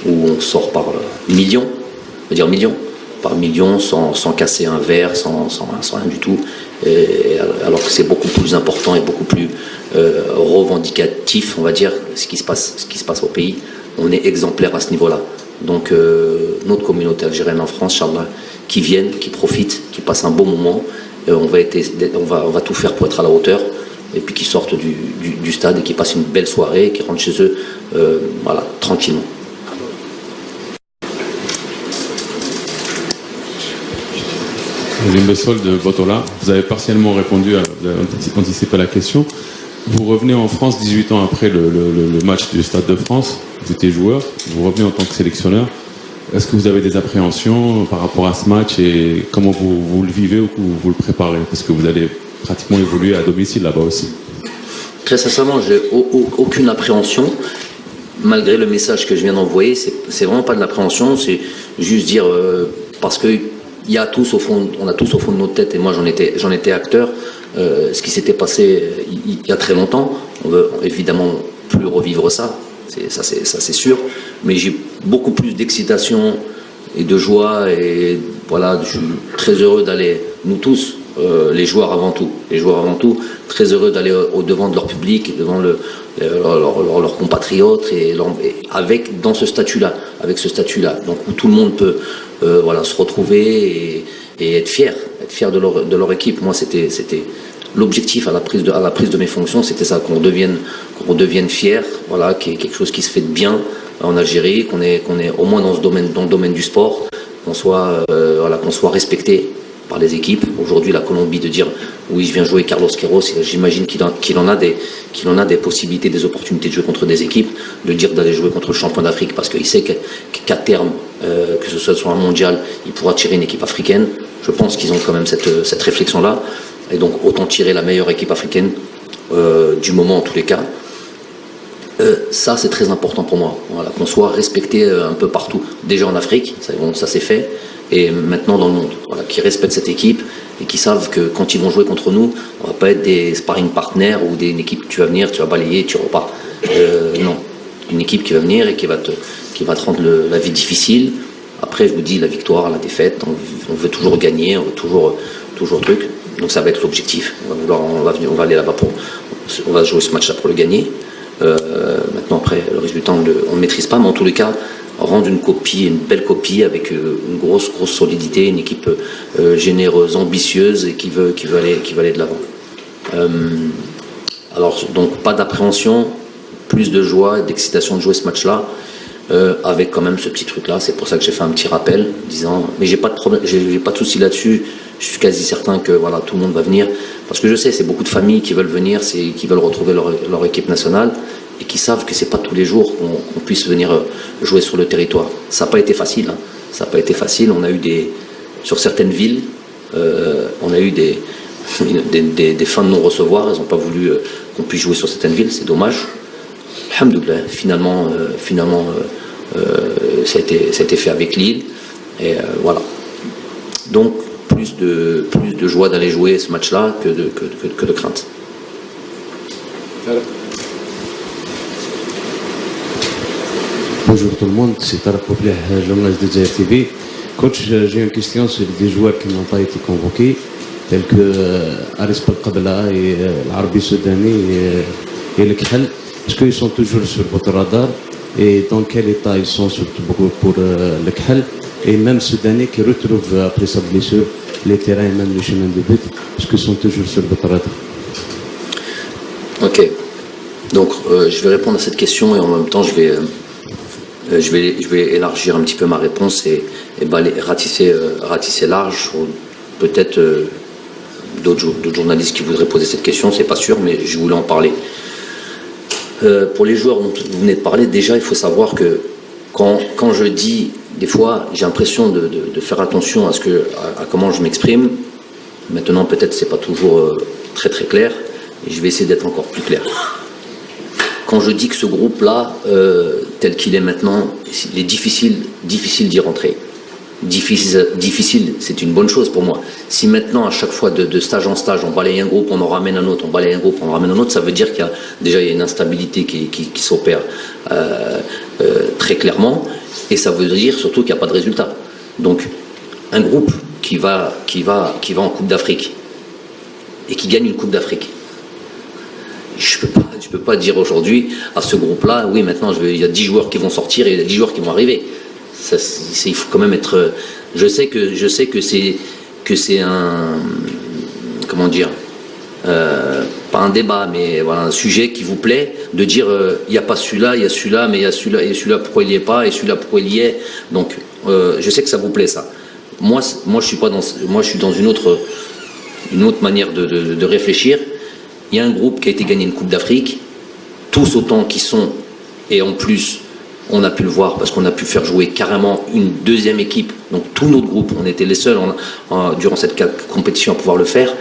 où on sort par millions, on va dire millions, par millions, sans casser un verre, sans rien du tout, alors que c'est beaucoup plus important et beaucoup plus revendicatif, on va dire, ce qui se passe au pays. On est exemplaire à ce niveau-là. Donc notre communauté algérienne en France, Inch'Allah, qui viennent, qui profitent, qui passent un bon moment, on va tout faire pour être à la hauteur, et puis qui sortent du stade et qui passent une belle soirée, et qui rentrent chez eux voilà, tranquillement. Limbessol de Botola, vous avez partiellement répondu, vous avez anticipé la question. Vous revenez en France 18 ans après le match du Stade de France, vous étiez joueur, vous revenez en tant que sélectionneur. Est-ce que vous avez des appréhensions par rapport à ce match et comment vous le vivez ou vous le préparez? Parce que vous allez pratiquement évoluer à domicile là-bas aussi. Très sincèrement, j'ai aucune appréhension, malgré le message que je viens d'envoyer. C'est vraiment pas de l'appréhension, c'est juste dire parce que on a tous au fond de notre tête, et moi j'en étais acteur, ce qui s'était passé il y a très longtemps. On veut évidemment plus revivre ça, ça c'est sûr, mais j'ai beaucoup plus d'excitation et de joie, et voilà, je suis très heureux d'aller, nous tous, les joueurs avant tout, très heureux d'aller au devant de leur public, devant leurs compatriotes, et dans ce statut-là, donc où tout le monde peut voilà, se retrouver et être fier de leur équipe. Moi, c'était l'objectif à la prise de mes fonctions, c'était ça, qu'on devienne fier, voilà, qu'il y ait quelque chose qui se fait de bien en Algérie, qu'on est au moins dans le domaine du sport, qu'on soit respecté par les équipes. Aujourd'hui, la Colombie, de dire oui, je viens jouer Carlos Queiroz, j'imagine qu'il en a des possibilités, des opportunités de jouer contre des équipes, de dire d'aller jouer contre le champion d'Afrique, parce qu'il sait qu'à terme, que ce soit sur un mondial, il pourra tirer une équipe africaine. Je pense qu'ils ont quand même cette réflexion-là, et donc autant tirer la meilleure équipe africaine du moment en tous les cas. Ça, c'est très important pour moi, voilà, qu'on soit respecté un peu partout, déjà en Afrique, ça c'est fait, et maintenant dans le monde, voilà, qui respectent cette équipe et qui savent que quand ils vont jouer contre nous, on va pas être des sparring partners ou une équipe, tu vas venir, tu vas balayer, tu repars. Non, une équipe qui va venir et qui va te rendre la vie difficile. Après, je vous dis, la victoire, la défaite, on veut toujours gagner, on veut toujours truc. Donc ça va être l'objectif. On va aller là-bas On va jouer ce match-là pour le gagner. Maintenant, après, le résultat, on ne le maîtrise pas, mais en tous les cas, rendre une belle copie avec une grosse solidité, une équipe généreuse, ambitieuse et qui veut aller de l'avant. Alors, donc, pas d'appréhension, plus de joie, d'excitation de jouer ce match-là, avec quand même ce petit truc-là. C'est pour ça que j'ai fait un petit rappel, disant, mais j'ai pas de problème, j'ai pas de souci là-dessus. Je suis quasi certain que voilà, tout le monde va venir, parce que je sais, c'est beaucoup de familles qui veulent venir, qui veulent retrouver leur équipe nationale, et qui savent que c'est pas tous les jours qu'on puisse venir jouer sur le territoire. Ça n'a pas été facile, hein. Ça n'a pas été facile. On a eu sur certaines villes, on a eu des fins de non-recevoir. Ils n'ont pas voulu qu'on puisse jouer sur certaines villes. C'est dommage. Alhamdoulilah, finalement, ça a été fait avec Lille. Et voilà. Donc, plus de joie d'aller jouer ce match-là que de crainte. Bonjour tout le monde, c'est Tarek Boubleh, journaliste de Dzaïr TV. Coach, j'ai une question sur des joueurs qui n'ont pas été convoqués, tels que Aris Belkabla et l'Arabie Soudani et le Khel. Est-ce qu'ils sont toujours sur votre radar et dans quel état ils sont, surtout pour le Khel et même Soudani qui retrouve après sa blessure les terrains et même le chemin de but? Est-ce qu'ils sont toujours sur votre radar? Ok, donc je vais répondre à cette question et en même temps je vais élargir un petit peu ma réponse et ratisser large sur peut-être d'autres journalistes qui voudraient poser cette question, c'est pas sûr, mais je voulais en parler. Pour les joueurs dont vous venez de parler, déjà il faut savoir que quand je dis, des fois j'ai l'impression de faire attention à comment je m'exprime. Maintenant peut-être c'est pas toujours très très clair et je vais essayer d'être encore plus clair. Quand je dis que ce groupe-là, tel qu'il est maintenant, il est difficile d'y rentrer. Difficile, c'est une bonne chose pour moi. Si maintenant, à chaque fois, de stage en stage, on balaye un groupe, on en ramène un autre, on balaye un groupe, on en ramène un autre, ça veut dire qu'il y a une instabilité qui s'opère très clairement, et ça veut dire surtout qu'il n'y a pas de résultat. Donc, un groupe qui va en Coupe d'Afrique, et qui gagne une Coupe d'Afrique, je peux pas dire aujourd'hui à ce groupe-là, oui, maintenant il y a 10 joueurs qui vont sortir et il y a 10 joueurs qui vont arriver. Il faut quand même être. Je sais que c'est un, comment dire, pas un débat, mais voilà, un sujet qui vous plaît, de dire il n'y a pas celui-là, il y a celui-là, mais il y a celui-là, et celui-là pourquoi il n'y est pas, et celui-là pourquoi il y est. Donc je sais que ça vous plaît ça. Moi je suis dans une autre manière de réfléchir. Il y a un groupe qui a été gagné une Coupe d'Afrique, tous autant qu'ils sont, et en plus, on a pu le voir parce qu'on a pu faire jouer carrément une deuxième équipe. Donc tout notre groupe, on était les seuls durant cette compétition à pouvoir le faire.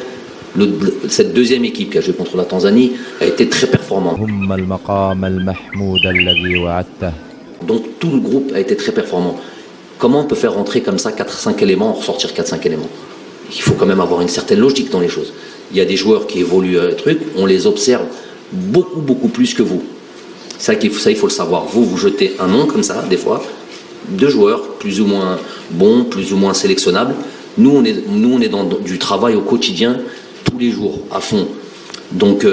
Cette deuxième équipe qui a joué contre la Tanzanie a été très performante. Donc tout le groupe a été très performant. Comment on peut faire rentrer comme ça 4-5 éléments, ressortir 4-5 éléments? Il faut quand même avoir une certaine logique dans les choses. Il y a des joueurs qui évoluent à truc, on les observe beaucoup plus que vous. Ça, il faut le savoir. Vous jetez un nom comme ça, des fois, de joueurs plus ou moins bons, plus ou moins sélectionnables. Nous, on est dans du travail au quotidien, tous les jours, à fond. Donc,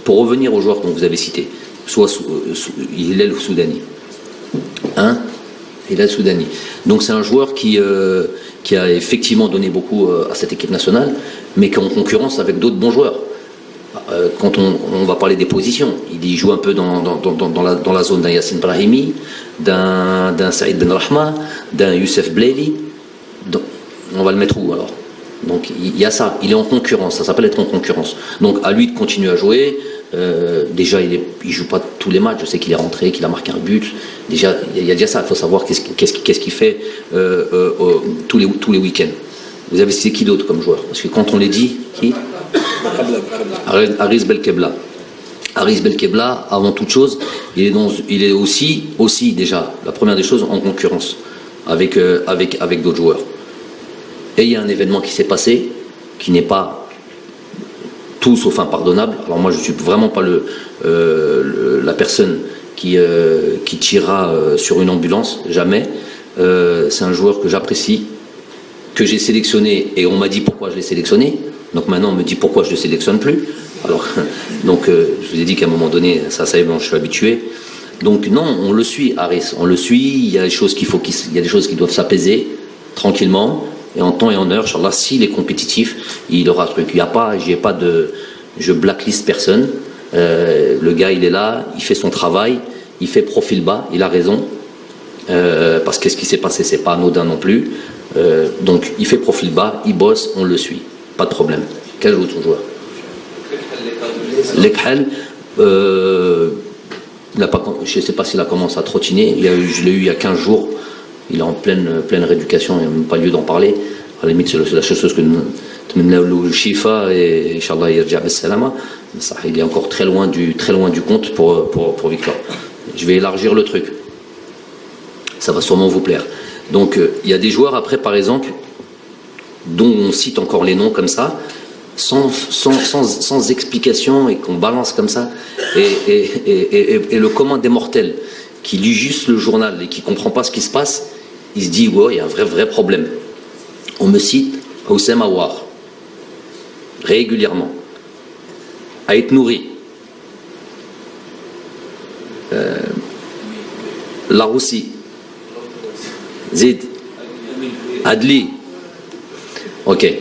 pour revenir aux joueurs dont vous avez cités, il est le Soudani. Il est le Soudani. Donc, c'est un joueur qui a effectivement donné beaucoup à cette équipe nationale, mais qui est en concurrence avec d'autres bons joueurs. Quand on va parler des positions, il joue un peu dans la zone d'un Yassine Brahimi, d'un Saïd Ben Rahma, d'un Youssef Bleli. Donc, on va le mettre où alors? Donc il y a ça, il est en concurrence, ça s'appelle être en concurrence. Donc à lui de continuer à jouer. Déjà il joue pas tous les matchs, je sais qu'il est rentré, qu'il a marqué un but. Déjà il y a déjà ça, il faut savoir qu'est-ce qu'il fait tous les week-ends. Vous avez cité qui d'autre comme joueur? Parce que quand on les dit, qui? Aris Belkebla. Aris Belkebla, avant toute chose, il est aussi déjà, la première des choses, en concurrence avec d'autres joueurs. Et il y a un événement qui s'est passé, qui n'est pas tout sauf impardonnable. Alors moi je ne suis vraiment pas la personne qui tirera sur une ambulance, jamais. C'est un joueur que j'apprécie, que j'ai sélectionné, et on m'a dit pourquoi je l'ai sélectionné. Donc maintenant on me dit pourquoi je ne le sélectionne plus. Alors, donc, je vous ai dit qu'à un moment donné, ça y est, bon, je suis habitué. Donc, non, on le suit, Haris. On le suit. Il y a des choses il y a des choses qui doivent s'apaiser tranquillement et en temps et en heure. Inch'Allah, s'il est compétitif, il aura un truc. Je blacklist personne. Le gars, il est là, il fait son travail, il fait profil bas, il a raison. Parce que ce qui s'est passé, c'est pas anodin non plus. Donc, il fait profil bas, il bosse, on le suit. Pas de problème. Quel autre joueur? L'Ekhal, je ne sais pas s'il a commencé à trottiner. Je l'ai eu il y a 15 jours. Il est en pleine rééducation, il n'y a même pas lieu d'en parler. À la limite, c'est la chose que le Shifa et Inch'Allah Yarja Salama. Il est encore très loin du compte pour Victor. Je vais élargir le truc. Ça va sûrement vous plaire. Donc, il y a des joueurs après, par exemple, dont on cite encore les noms comme ça, sans explication et qu'on balance comme ça. Et le commun des mortels qui lit juste le journal et qui ne comprend pas ce qui se passe, il se dit, ouais, il y a un vrai problème. On me cite Houssem Aouar régulièrement. Aït Nouri. Laroussi. Zid. Adli. Ok.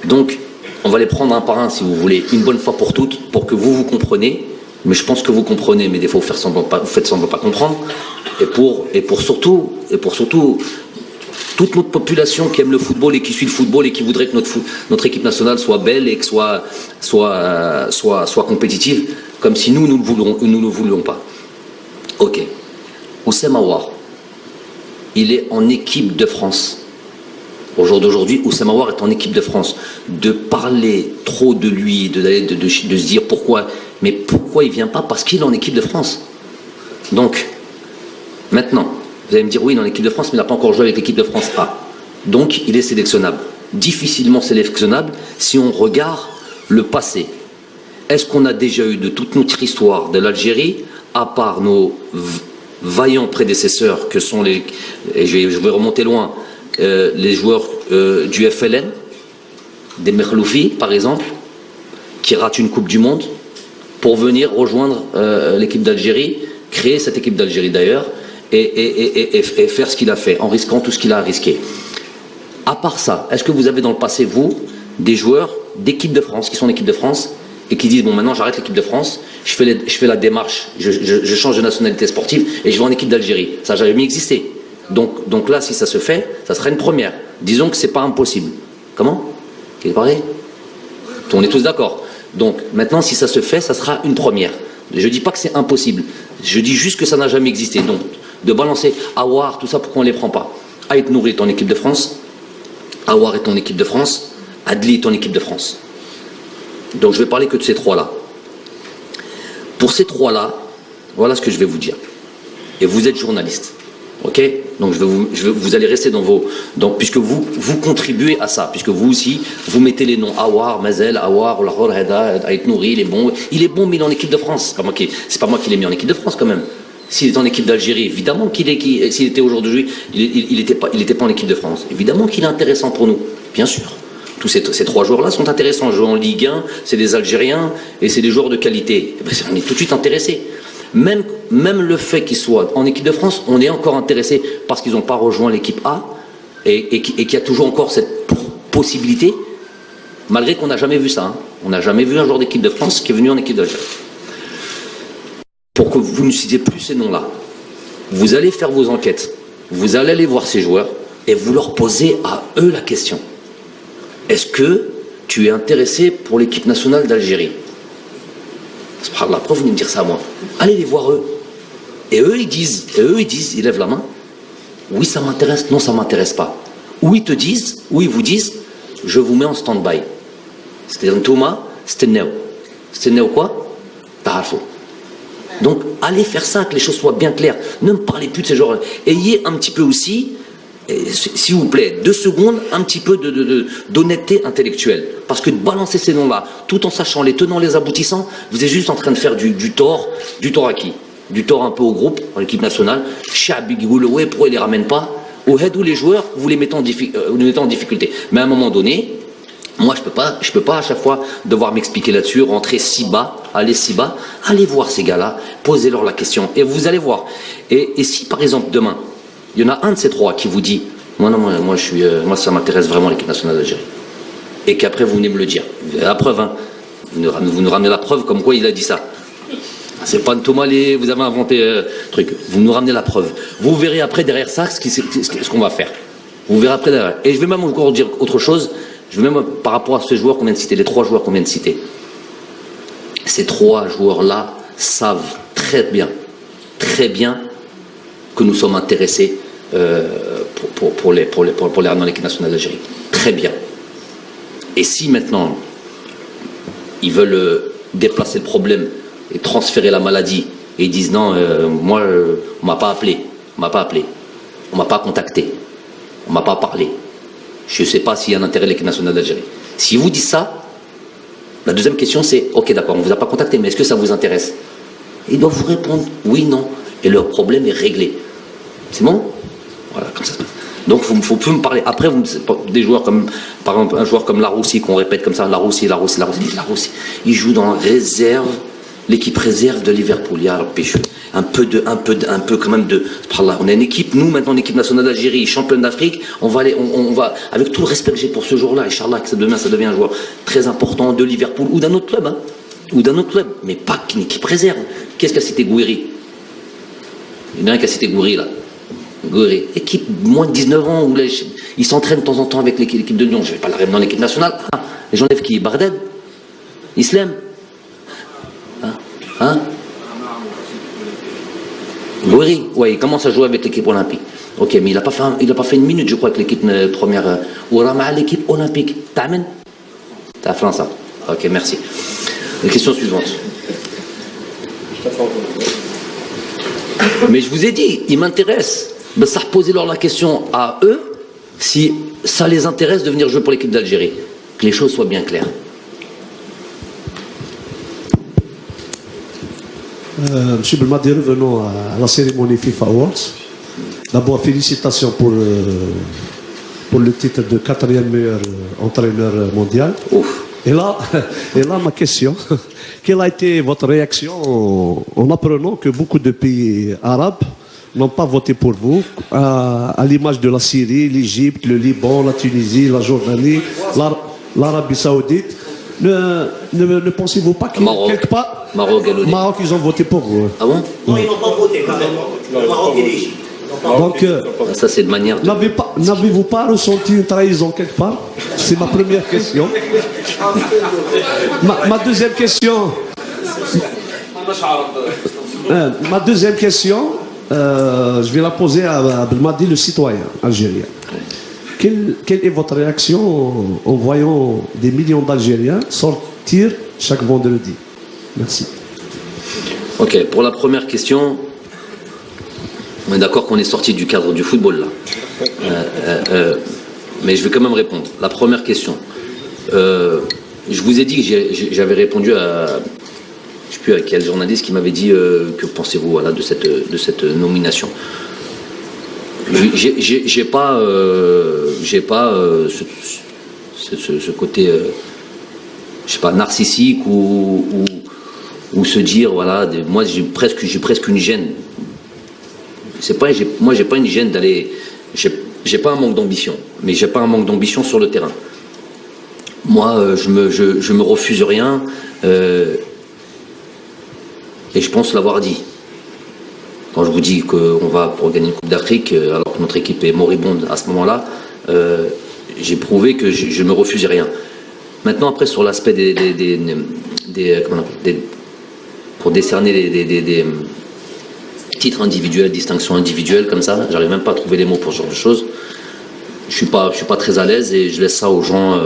Donc, on va les prendre un par un si vous voulez, une bonne fois pour toutes, pour que vous compreniez. Mais je pense que vous comprenez, mais des fois vous faites semblant de pas comprendre. Et pour surtout, toute notre population qui aime le football et qui suit le football et qui voudrait que notre équipe nationale soit belle et que soit compétitive, comme si nous ne le voulions pas. Ok. Houssem Aouar, il est en équipe de France. Au jour d'aujourd'hui, Houssem Aouar est en équipe de France. De parler trop de lui, de se dire pourquoi, mais pourquoi il ne vient pas? Parce qu'il est en équipe de France. Donc, maintenant, vous allez me dire, oui, il est en équipe de France, mais il n'a pas encore joué avec l'équipe de France A. Donc, il est sélectionnable. Difficilement sélectionnable si on regarde le passé. Est-ce qu'on a déjà eu de toute notre histoire de l'Algérie, à part nos vaillants prédécesseurs que sont et je vais remonter loin, les joueurs du FLN, des Merloufi par exemple, qui ratent une Coupe du Monde pour venir rejoindre l'équipe d'Algérie, créer cette équipe d'Algérie d'ailleurs, et faire ce qu'il a fait, en risquant tout ce qu'il a risqué. À part ça, est-ce que vous avez dans le passé, vous, des joueurs d'équipe de France, qui sont en équipe de France, et qui disent, bon, maintenant j'arrête l'équipe de France, je fais la démarche, je change de nationalité sportive, et je vais en équipe d'Algérie. Ça n'a jamais existé. Donc là, si ça se fait, ça sera une première. Disons que c'est pas impossible. Comment? Qui parlé? On est tous d'accord. Donc maintenant, si ça se fait, ça sera une première. Je ne dis pas que c'est impossible. Je dis juste que ça n'a jamais existé. Donc, de balancer Aouar, tout ça, pourquoi on ne les prend pas? Aït Nouri est en équipe de France. Aouar est en équipe de France. Adli est en équipe de France. Donc je vais parler que de ces trois-là. Pour ces trois-là, voilà ce que je vais vous dire. Et vous êtes journaliste. Ok? Donc vous allez rester puisque vous contribuez à ça, puisque vous aussi, vous mettez les noms Aouar, Mazel, Aouar, Lahor, Heda, Aït Nouri, il est bon, mais il est en équipe de France. C'est pas moi qui l'ai mis en équipe de France quand même. S'il est en équipe d'Algérie, évidemment s'il était aujourd'hui, il n'était pas en équipe de France. Évidemment qu'il est intéressant pour nous, bien sûr. Tous ces trois joueurs-là sont intéressants. Jouer en Ligue 1, c'est des Algériens et c'est des joueurs de qualité. On est tout de suite intéressés. Même le fait qu'ils soient en équipe de France, on est encore intéressé parce qu'ils n'ont pas rejoint l'équipe A et qu'il y a toujours encore cette possibilité, malgré qu'on n'a jamais vu ça. Hein. On n'a jamais vu un joueur d'équipe de France qui est venu en équipe d'Algérie. Pour que vous ne citiez plus ces noms-là, vous allez faire vos enquêtes, vous allez aller voir ces joueurs et vous leur posez à eux la question. Est-ce que tu es intéressé pour l'équipe nationale d'Algérie? Subhanallah, pourquoi vous venez me dire ça à moi? Allez les voir eux. Et eux ils disent, ils lèvent la main. Oui, ça m'intéresse, non, ça m'intéresse pas. Ou ils vous disent, je vous mets en stand-by. C'est-à-dire, Thomas, c'était néo. C'était néo quoi? Tarafo. Donc, allez faire ça, que les choses soient bien claires. Ne me parlez plus de ces genres. Ayez un petit peu aussi, s'il vous plaît, 2 secondes, un petit peu d'honnêteté intellectuelle. Parce que de balancer ces noms-là, tout en sachant les tenants, les aboutissants, vous êtes juste en train de faire du tort. Du tort à qui? Du tort un peu au groupe, à l'équipe nationale. Chabigouloué, pourquoi ils ne les ramènent pas? Au head ou les joueurs, vous les mettez en difficulté. Mais à un moment donné, Moi, je peux pas à chaque fois devoir m'expliquer là-dessus, rentrer si bas, allez voir ces gars-là, posez-leur la question, et vous allez voir. Et si, par exemple, demain, il y en a un de ces trois qui vous dit, moi, ça m'intéresse vraiment l'équipe nationale d'Algérie, et qu'après, vous venez me le dire. Vous avez la preuve, hein. Vous nous ramenez la preuve comme quoi il a dit ça. C'est pas un Tomalé, vous avez inventé truc. Vous nous ramenez la preuve. Vous verrez après derrière ça ce qu'on va faire. Vous verrez après derrière. Et je vais même encore dire autre chose. Je vais même par rapport à ces joueurs qu'on vient de citer, les trois joueurs qu'on vient de citer. Ces trois joueurs-là savent très bien que nous sommes intéressés pour les ramener dans l'équipe nationale d'Algérie. Très bien. Et si maintenant ils veulent déplacer le problème et transférer la maladie et ils disent non, moi on m'a pas appelé, on m'a pas contacté, on m'a pas parlé, je ne sais pas s'il y a un intérêt de l'équipe nationale d'Algérie. Si vous dites ça, la deuxième question c'est ok d'accord, on ne vous a pas contacté, mais est-ce que ça vous intéresse? Ils doivent vous répondre oui, non, et leur problème est réglé. C'est bon? Voilà, comme ça se passe. Donc il faut plus me parler. Après, des joueurs comme, par exemple, un joueur comme Laroussi, qu'on répète comme ça, Laroussi, il joue dans la réserve, l'équipe réserve de Liverpool. Il y a un peu quand même de. On a une équipe, nous maintenant, l'équipe nationale d'Algérie, championne d'Afrique, on va avec tout le respect que j'ai pour ce joueur-là, Inch'Allah, que demain ça devient un joueur très important de Liverpool ou d'un autre club, hein, mais pas qu'une équipe réserve. Qu'est-ce qu'a cité Gouiri? Il y en a un qui a cité Gouiri là. Gouiri, équipe moins de 19 ans où ils s'entraînent de temps en temps avec l'équipe de Lyon. Je ne vais pas la ramener dans l'équipe nationale. Ah, les gens lèvent qui? Barded? Islam? Hein? Gouiri, ouais, il commence à jouer avec l'équipe olympique. Ok, mais il n'a pas fait une minute, je crois, avec l'équipe première. Ou l'équipe olympique. T'amènes? T'as France. Ok, merci. La question suivante. Mais je vous ai dit, ils m'intéressent. Ben, ça reposez-leur la question à eux si ça les intéresse de venir jouer pour l'équipe d'Algérie. Que les choses soient bien claires. Monsieur Belmadi, revenons à la cérémonie FIFA Awards. D'abord, félicitations pour le titre de 4e meilleur entraîneur mondial. Ouf. Et là, ma question, quelle a été votre réaction en apprenant que beaucoup de pays arabes n'ont pas voté pour vous, à l'image de la Syrie, l'Égypte, le Liban, la Tunisie, la Jordanie, l'Arabie Saoudite? Ne pensez-vous pas que quelque part, Maroc, ils ont voté pour vous? Ah bon? Non, ils n'ont pas voté quand même. Le Maroc et l'Égypte. Donc, ça c'est de manière. N'avez-vous pas ressenti une trahison quelque part? C'est ma première question. Ma deuxième question. Je vais la poser à Belmadi, le citoyen algérien. Quelle est votre réaction en voyant des millions d'Algériens sortir chaque vendredi? Merci. Ok, pour la première question, on est d'accord qu'on est sorti du cadre du football là. Mais je vais quand même répondre. La première question. Je vous ai dit que j'avais répondu à... Je ne sais plus à quel journaliste qui m'avait dit que pensez-vous voilà, de cette nomination. J'ai pas ce côté je sais pas narcissique ou se dire voilà moi j'ai presque une gêne. Moi j'ai pas une gêne d'aller, j'ai pas un manque d'ambition, mais j'ai pas un manque d'ambition sur le terrain. Moi je me refuse rien et je pense l'avoir dit. Quand je vous dis qu'on va pour gagner une Coupe d'Afrique, alors que notre équipe est moribonde à ce moment-là, j'ai prouvé que je ne me refusais rien. Maintenant, après, sur l'aspect pour décerner des titres individuels, distinctions individuelles, comme ça, j'arrive même pas à trouver les mots pour ce genre de choses. Je suis pas très à l'aise et je laisse ça aux gens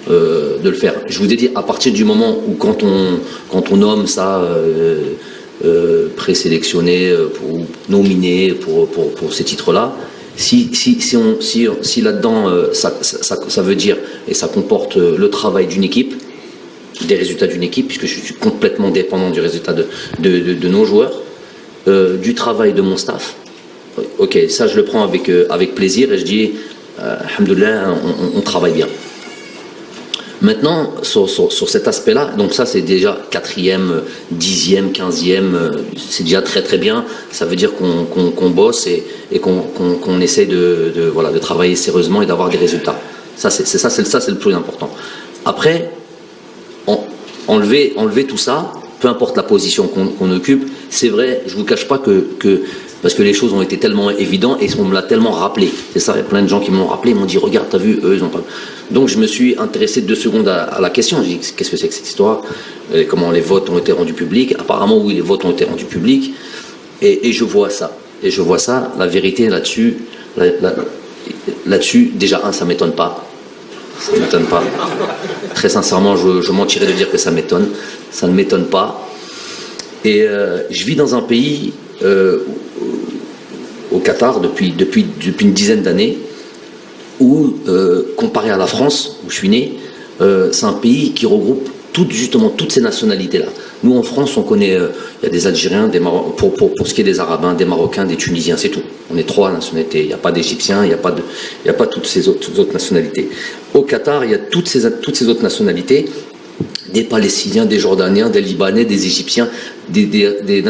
de le faire. Je vous ai dit, à partir du moment où quand on nomme ça... présélectionné, nominé pour ces titres-là. Si là-dedans, ça veut dire, et ça comporte le travail d'une équipe, des résultats d'une équipe, puisque je suis complètement dépendant du résultat de nos joueurs, du travail de mon staff, ok, ça je le prends avec plaisir et je dis, alhamdoulilah, on travaille bien. Maintenant, sur cet aspect-là, donc ça c'est déjà 4e, 10e, 15e, c'est déjà très très bien. Ça veut dire qu'on bosse et qu'on essaie de travailler sérieusement et d'avoir des résultats. Ça c'est le plus important. Après, enlever tout ça, peu importe la position qu'on occupe, c'est vrai, je ne vous cache pas parce que les choses ont été tellement évidentes et on me l'a tellement rappelé. C'est ça, il y a plein de gens qui m'ont rappelé, ils m'ont dit, regarde, t'as vu, eux, ils ont pas... Donc je me suis intéressé 2 secondes à la question. J'ai dit, qu'est-ce que c'est que cette histoire? Comment les votes ont été rendus publics? Apparemment, oui, les votes ont été rendus publics. Et je vois ça. Et je vois ça, la vérité là-dessus, déjà, ça ne m'étonne pas. Ça ne m'étonne pas. Très sincèrement, je mentirais de dire que ça m'étonne. Ça ne m'étonne pas. Et je vis dans un pays, au Qatar, depuis une dizaine d'années, où, comparé à la France, où je suis né, c'est un pays qui regroupe toutes ces nationalités-là. Nous, en France, on connaît, il y a des Algériens, pour ce qui est des Arabes, des Marocains, des Tunisiens, c'est tout. On est 3 nationalités. Il n'y a pas d'Égyptiens, il n'y a pas toutes ces autres nationalités. Au Qatar, il y a toutes ces autres nationalités, des Palestiniens, des Jordaniens, des Libanais, des Égyptiens, des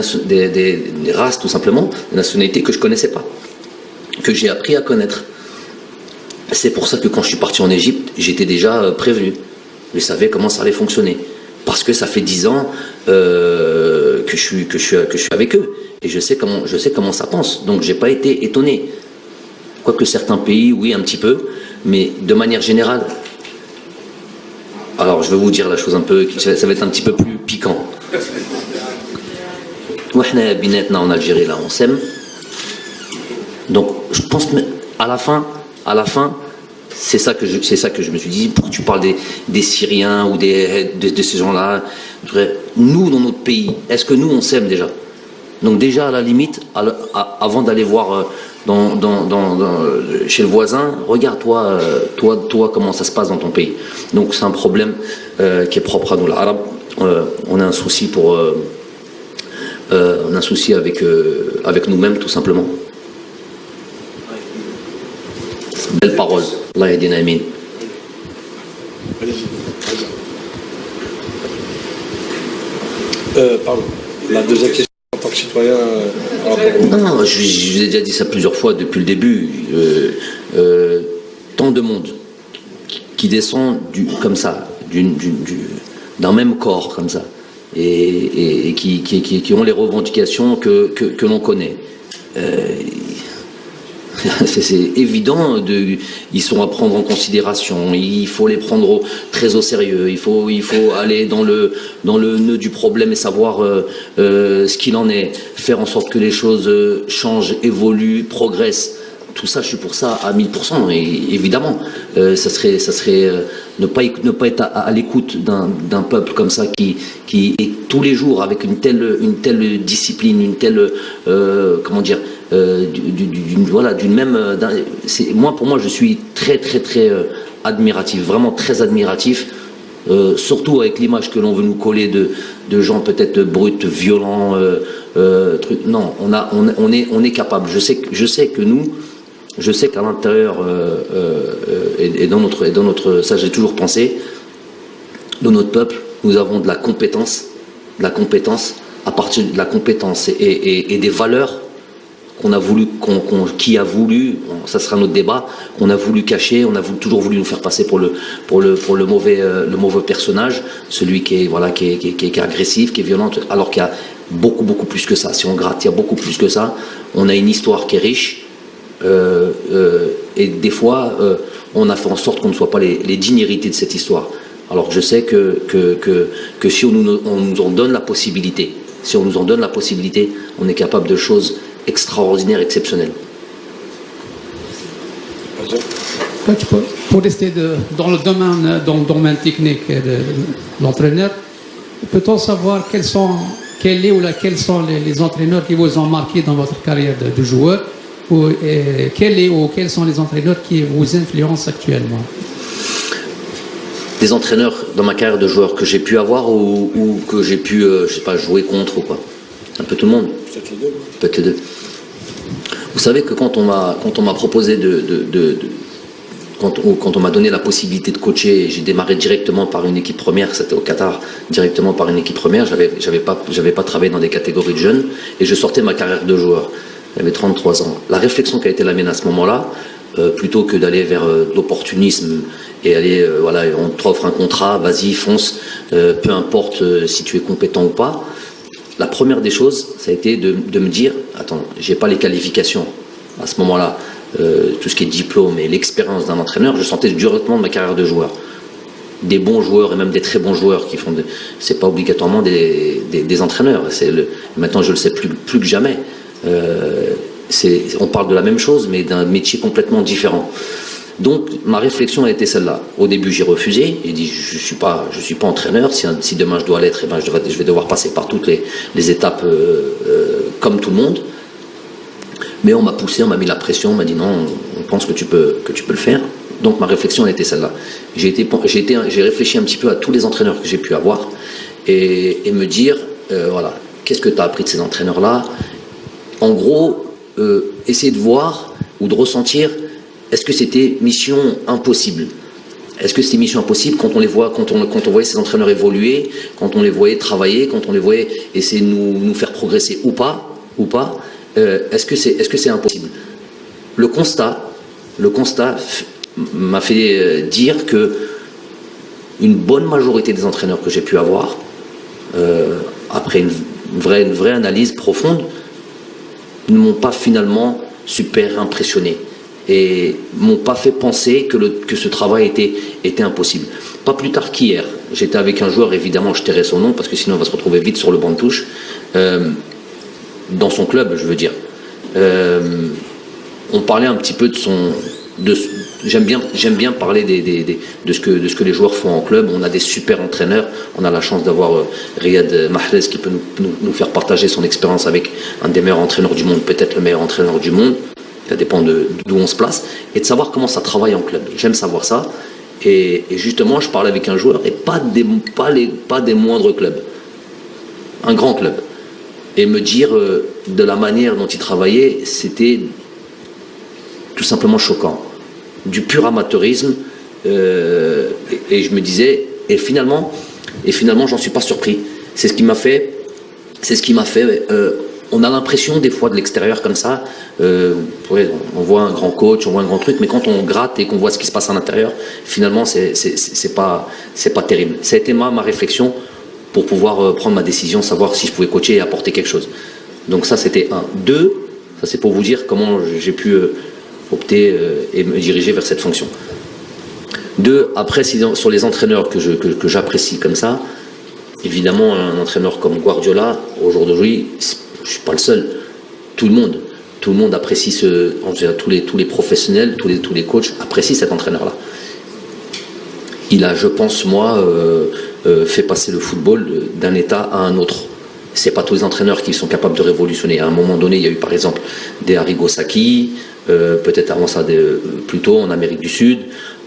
races, tout simplement, des nationalités que je ne connaissais pas, que j'ai appris à connaître. C'est pour ça que quand je suis parti en Égypte, j'étais déjà prévenu. Je savais comment ça allait fonctionner. Parce que ça fait 10 ans que je suis avec eux. Et je sais comment ça pense. Donc j'ai pas été étonné. Quoique certains pays, oui, un petit peu. Mais de manière générale... Alors je vais vous dire la chose un peu... Ça va être un petit peu plus piquant. Moi, en Algérie, là, on s'aime. Donc je pense qu'à la fin, c'est ça que je me suis dit. Pourquoi tu parles des Syriens ou de ces gens-là? Nous, dans notre pays, est-ce que nous, on s'aime déjà? Donc déjà, à la limite, avant d'aller voir chez le voisin, regarde toi, comment ça se passe dans ton pays. Donc c'est un problème qui est propre à nous, l'arabe. On a un souci avec nous-mêmes, tout simplement. Belle parole. Allah yadina amin. Pardon. La deuxième question en tant que citoyen. Non, je vous ai déjà dit ça plusieurs fois depuis le début. Tant de monde qui descend comme ça, d'un même corps comme ça, et qui ont les revendications que l'on connaît. C'est évident, ils sont à prendre en considération, il faut les prendre très au sérieux, il faut aller dans le nœud du problème et savoir ce qu'il en est, faire en sorte que les choses changent, évoluent, progressent. Tout ça, je suis pour ça à 1000%, et évidemment. Ça serait ne pas être à l'écoute d'un peuple comme ça qui est tous les jours avec une telle discipline, une telle pour moi je suis très admiratif, vraiment très admiratif, surtout avec l'image que l'on veut nous coller de gens peut-être bruts, violents, non, on est capable. Je sais qu'à l'intérieur et dans notre, ça j'ai toujours pensé, dans notre peuple, nous avons de la compétence à partir de la compétence et des valeurs qui a voulu, ça sera notre débat, qu'on a voulu cacher, on a toujours voulu nous faire passer pour le mauvais personnage, celui qui est agressif, qui est violent, alors qu'il y a beaucoup plus que ça. Si on gratte, il y a beaucoup plus que ça. On a une histoire qui est riche. Et des fois, on a fait en sorte qu'on ne soit pas les dignes héritiers de cette histoire. Alors je sais que si on nous en donne la possibilité, on est capable de choses extraordinaires, exceptionnelles. Coach, pour rester dans le domaine technique de l'entraîneur, peut-on savoir quels sont les entraîneurs qui vous ont marqué dans votre carrière de joueur? Quels sont les entraîneurs qui vous influencent actuellement? Des entraîneurs dans ma carrière de joueur que j'ai pu avoir ou que j'ai pu, jouer contre ou quoi? Un peu tout le monde. Peut-être les deux. Vous savez que quand on m'a proposé quand on m'a donné la possibilité de coacher, j'ai démarré directement par une équipe première, c'était au Qatar, directement par une équipe première, j'avais pas travaillé dans des catégories de jeunes, et je sortais ma carrière de joueur. J'avais 33 ans. La réflexion qui a été la mienne à ce moment-là, plutôt que d'aller vers l'opportunisme et aller, voilà, on t'offre un contrat, vas-y, fonce, peu importe si tu es compétent ou pas. La première des choses, ça a été de me dire, attends, j'ai pas les qualifications à ce moment-là, tout ce qui est diplôme et l'expérience d'un entraîneur, je sentais directement de ma carrière de joueur. Des bons joueurs et même des très bons joueurs qui font, c'est pas obligatoirement des entraîneurs. Maintenant, je le sais plus que jamais. On parle de la même chose, mais d'un métier complètement différent. Donc, ma réflexion a été celle-là. Au début, j'ai refusé. J'ai dit, je suis pas entraîneur. Si demain je dois l'être, eh ben, je vais devoir passer par toutes les étapes comme tout le monde. Mais on m'a poussé, on m'a mis la pression, on m'a dit non, on pense que tu peux le faire. Donc ma réflexion a été celle-là. J'ai réfléchi un petit peu à tous les entraîneurs que j'ai pu avoir et me dire, voilà, qu'est-ce que tu as appris de ces entraîneurs-là? En gros, essayer de voir ou de ressentir, est-ce que c'était mission impossible? Est-ce que c'était mission impossible quand on voyait ces entraîneurs évoluer, quand on les voyait travailler, quand on les voyait essayer de nous faire progresser ou pas? Est-ce que c'est impossible? Le constat m'a fait dire que une bonne majorité des entraîneurs que j'ai pu avoir, après une vraie analyse profonde, ne m'ont pas finalement super impressionné et m'ont pas fait penser que ce travail était impossible. Pas plus tard qu'hier, j'étais avec un joueur, évidemment je tairai son nom parce que sinon on va se retrouver vite sur le banc de touche, dans son club, je veux dire. On parlait un petit peu j'aime bien parler de ce que les joueurs font en club. On a des super entraîneurs. On a la chance d'avoir Riyad Mahrez qui peut nous faire partager son expérience avec un des meilleurs entraîneurs du monde, peut-être le meilleur entraîneur du monde. Ça dépend d'où on se place. Et de savoir comment ça travaille en club. J'aime savoir ça. Et justement, je parlais avec un joueur, et pas des moindres clubs. Un grand club. Et me dire de la manière dont il travaillait, c'était tout simplement choquant. Du pur amateurisme, et je me disais, et finalement j'en suis pas surpris. C'est ce qui m'a fait, on a l'impression des fois de l'extérieur comme ça, on voit un grand coach, on voit un grand truc, mais quand on gratte et qu'on voit ce qui se passe à l'intérieur, finalement c'est pas terrible. Ça a été ma réflexion pour pouvoir prendre ma décision, savoir si je pouvais coacher et apporter quelque chose. Donc ça c'était 1. 2, ça c'est pour vous dire comment j'ai pu opter et me diriger vers cette fonction. 2, après sur les entraîneurs que j'apprécie comme ça, évidemment un entraîneur comme Guardiola, au jour d'aujourd'hui, je suis pas le seul, tout le monde apprécie tous les professionnels, tous les coachs apprécient cet entraîneur-là. Il a, je pense moi, fait passer le football d'un état à un autre. C'est pas tous les entraîneurs qui sont capables de révolutionner. À un moment donné, il y a eu par exemple des Arrigo Sacchi, peut-être avant ça plus tôt en Amérique du Sud,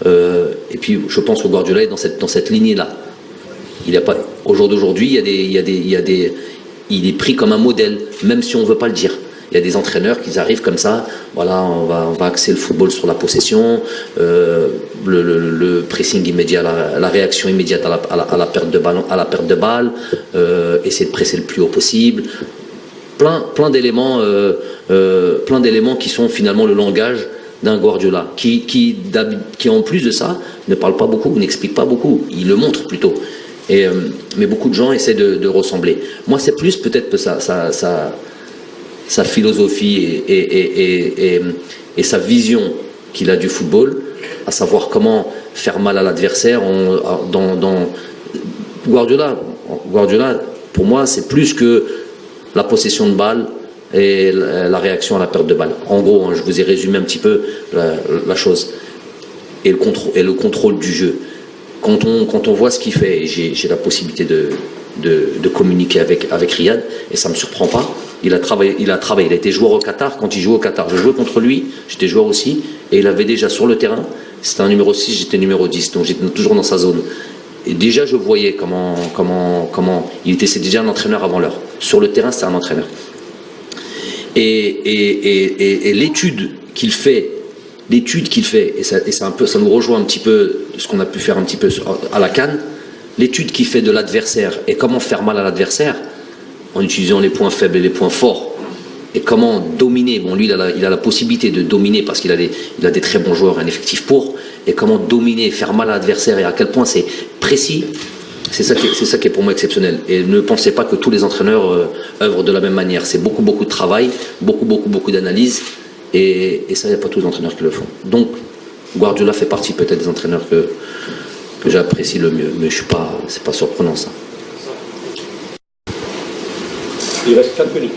et puis je pense que Guardiola est dans cette lignée-là. Au jour d'aujourd'hui, il est pris comme un modèle, même si on ne veut pas le dire. Il y a des entraîneurs qui arrivent comme ça, voilà, on va axer le football sur la possession, le pressing immédiat, la réaction immédiate à la perte de balle, essayer de presser le plus haut possible. Plein d'éléments qui sont finalement le langage d'un Guardiola, qui en plus de ça ne parle pas beaucoup, n'explique pas beaucoup, il le montre plutôt. Mais beaucoup de gens essaient de ressembler. Moi, c'est plus peut-être sa philosophie et sa vision qu'il a du football, à savoir comment faire mal à l'adversaire. Guardiola, pour moi, c'est plus que la possession de balle et la réaction à la perte de balle. En gros, je vous ai résumé un petit peu la chose. Et le contrôle du jeu. Quand on voit ce qu'il fait, et j'ai la possibilité de communiquer avec Riyad, et ça ne me surprend pas. Il a travaillé, il a été joueur au Qatar. Quand il jouait au Qatar, je jouais contre lui, j'étais joueur aussi, et il avait déjà sur le terrain, c'était un numéro 6, j'étais numéro 10, donc j'étais toujours dans sa zone. Et déjà je voyais comment c'est déjà un entraîneur avant l'heure. Sur le terrain, c'était un entraîneur. Et l'étude qu'il fait l'étude qu'il fait, et ça nous rejoint un petit peu ce qu'on a pu faire un petit peu à la CAN, l'étude qu'il fait de l'adversaire et comment faire mal à l'adversaire en utilisant les points faibles et les points forts, et comment dominer. Bon, lui, il a la possibilité de dominer parce qu'il a des très bons joueurs, un effectif pour, et comment dominer, faire mal à l'adversaire, et à quel point c'est précis. C'est ça qui est pour moi exceptionnel. Et ne pensez pas que tous les entraîneurs œuvrent de la même manière. C'est beaucoup de travail, beaucoup d'analyse, et ça, il n'y a pas tous les entraîneurs qui le font. Donc, Guardiola fait partie peut-être des entraîneurs que j'apprécie le mieux, mais c'est pas surprenant ça. Il reste 4 minutes.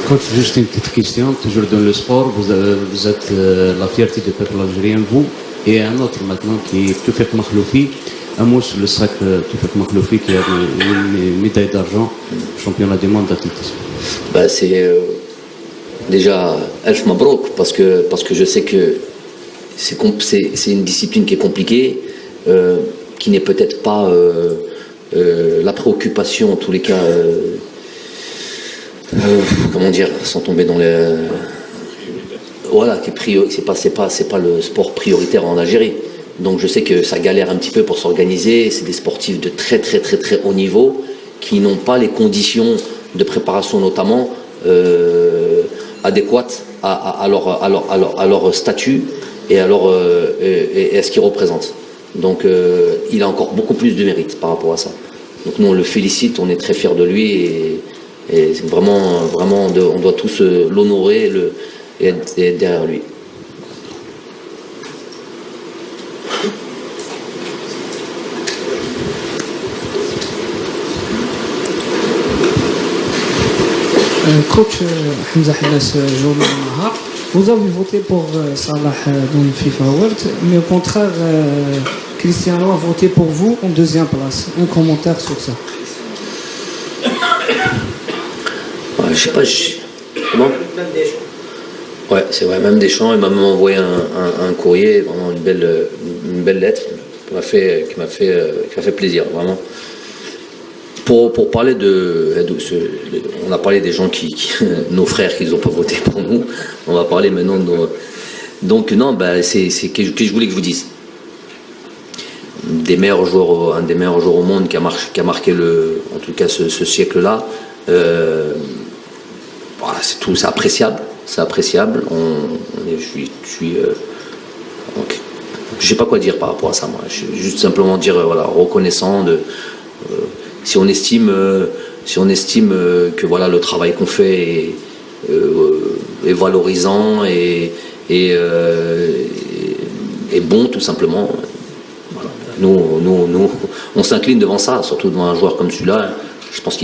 Coach, juste une petite question, toujours dans le sport, vous êtes la fierté du peuple algérien, vous, et un autre maintenant qui est Toufik Makhloufi, un mot sur le sac Toufik Makhloufi qui a une médaille d'argent, championnat du monde d'athlétisme. C'est déjà Elf Mabrouk, parce que je sais que c'est une discipline qui est compliquée, qui n'est peut-être pas la préoccupation, en tous les cas, comment dire, sans tomber dans les... Voilà, c'est pas le sport prioritaire en Algérie. Donc je sais que ça galère un petit peu pour s'organiser. C'est des sportifs de très haut niveau qui n'ont pas les conditions de préparation notamment adéquates à leur statut et à ce qu'ils représentent. Donc il a encore beaucoup plus de mérite par rapport à ça. Donc nous on le félicite, on est très fiers de lui et vraiment on doit tous l'honorer et être derrière lui. Coach Hamza Hallas, journée Nahar, vous avez voté pour Salah dans le FIFA World, mais au contraire, Cristiano a voté pour vous en deuxième place. Un commentaire sur ça. Ouais, je sais pas. Comment ? Ouais, c'est vrai, même Deschamps, il m'a même envoyé un courrier, vraiment une belle lettre qui m'a fait plaisir, vraiment. Pour parler on a parlé des gens nos frères qui n'ont pas voté pour nous, on va parler maintenant de nos... Donc non, c'est que je voulais que je vous dise. Un des meilleurs joueurs au monde qui a marqué en tout cas ce siècle-là, c'est appréciable. C'est appréciable. Je sais pas quoi dire par rapport à ça. Moi, je vais juste simplement dire reconnaissant de. Si on estime que voilà le travail qu'on fait est valorisant et bon tout simplement. Voilà. Nous on s'incline devant ça, surtout devant un joueur comme celui-là. Je pense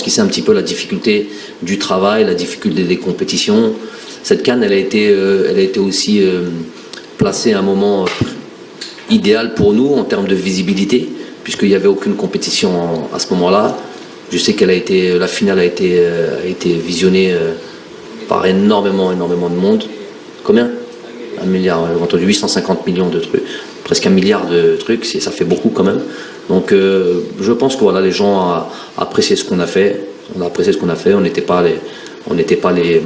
qu'il sait un petit peu la difficulté du travail, la difficulté des compétitions. Cette CAN, elle a été aussi placée à un moment idéal pour nous en termes de visibilité, puisqu'il n'y avait aucune compétition à ce moment-là. Je sais la finale a été visionnée par énormément de monde. Combien ? 1 milliard, j'ai entendu 850 millions de trucs, presque 1 milliard de trucs, ça fait beaucoup quand même. Donc je pense que voilà, les gens ont apprécié ce qu'on a fait. On a apprécié ce qu'on a fait. On n'était pas les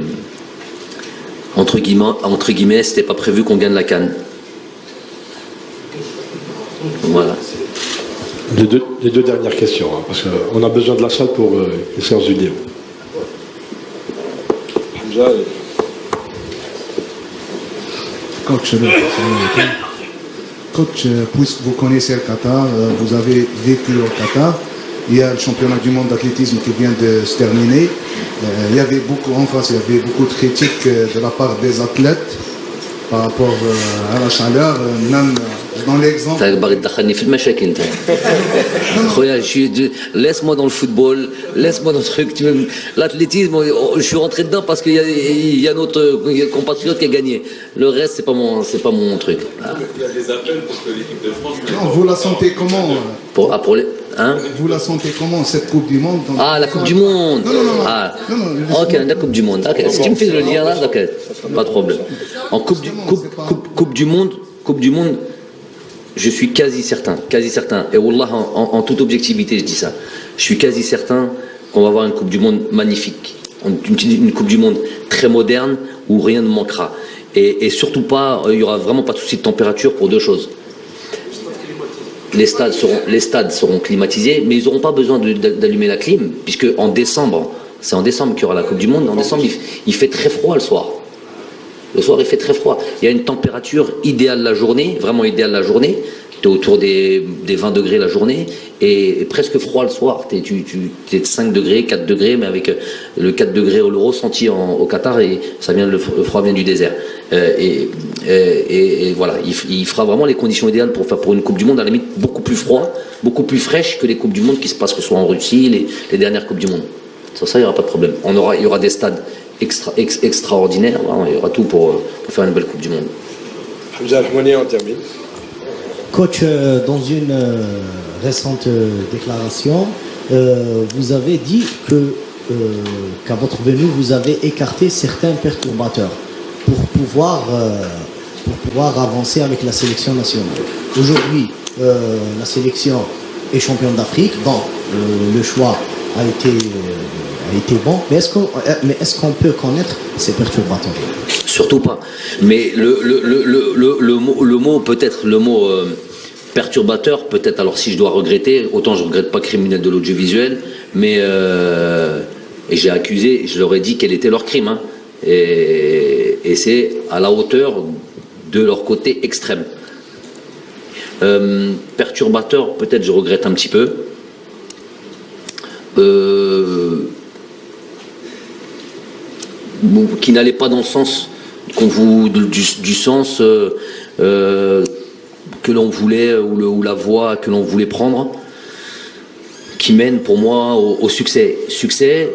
entre guillemets, c'était pas prévu qu'on gagne la CAN. Voilà. Les deux dernières questions, hein, parce qu'on a besoin de la salle pour les séances du livre. Coach, puisque vous connaissez le Qatar, vous avez vécu au Qatar, il y a le championnat du monde d'athlétisme qui vient de se terminer. Il y avait beaucoup de critiques de la part des athlètes par rapport à la chaleur, même dans l'exemple. Laisse-moi dans le football, laisse-moi dans le truc. L'athlétisme, je suis rentré dedans parce qu'il y a notre compatriote qui a gagné. Le reste, c'est pas mon truc. Il y a des appels pour que l'équipe de France... Non, vous la sentez comment Vous la sentez comment, cette Coupe du Monde? La Coupe du Monde. Non. Ok, la Coupe du Monde. Okay. Si tu me fais le lien là, ok, pas de problème. En Coupe du Monde, je suis quasi certain. Et Wallah, en toute objectivité, je dis ça. Je suis quasi certain qu'on va avoir une Coupe du Monde magnifique. Une Coupe du Monde très moderne où rien ne manquera. Et surtout pas, il n'y aura vraiment pas de souci de température pour deux choses. Les stades seront climatisés, mais ils n'auront pas besoin d'allumer la clim, puisque en décembre, c'est en décembre qu'il y aura la Coupe du Monde. En décembre, il fait très froid le soir. Le soir, il fait très froid. Il y a une température idéale la journée, vraiment idéale la journée. Tu es autour des 20 degrés la journée et presque froid le soir. Tu es de 5 degrés, 4 degrés, mais avec le 4 degrés le ressenti au Qatar, et ça vient, le froid vient du désert. Et voilà, il fera vraiment les conditions idéales pour une Coupe du Monde, à la limite beaucoup plus froid, beaucoup plus fraîche que les Coupes du Monde qui se passent, que ce soit en Russie, les dernières Coupes du Monde. Ça, il n'y aura pas de problème. Il y aura des stades extraordinaires, vraiment, il y aura tout pour faire une belle Coupe du Monde. Hamza Al-Hmouni, on termine. Coach, dans une récente déclaration, vous avez dit qu'à votre venue, vous avez écarté certains perturbateurs pour pouvoir avancer avec la sélection nationale. Aujourd'hui, la sélection est championne d'Afrique, donc le choix a été bon, mais est-ce qu'on peut connaître ces perturbateurs? Surtout pas. Mais le mot peut-être, perturbateur, peut-être, alors si je dois regretter, autant je regrette pas criminel de l'audiovisuel, mais et j'ai accusé, je leur ai dit quel était leur crime, hein, et c'est à la hauteur de leur côté extrême. Perturbateur, peut-être je regrette un petit peu. Qui n'allait pas dans le sens du sens que l'on voulait, ou la voie que l'on voulait prendre, qui mène pour moi au succès. Succès,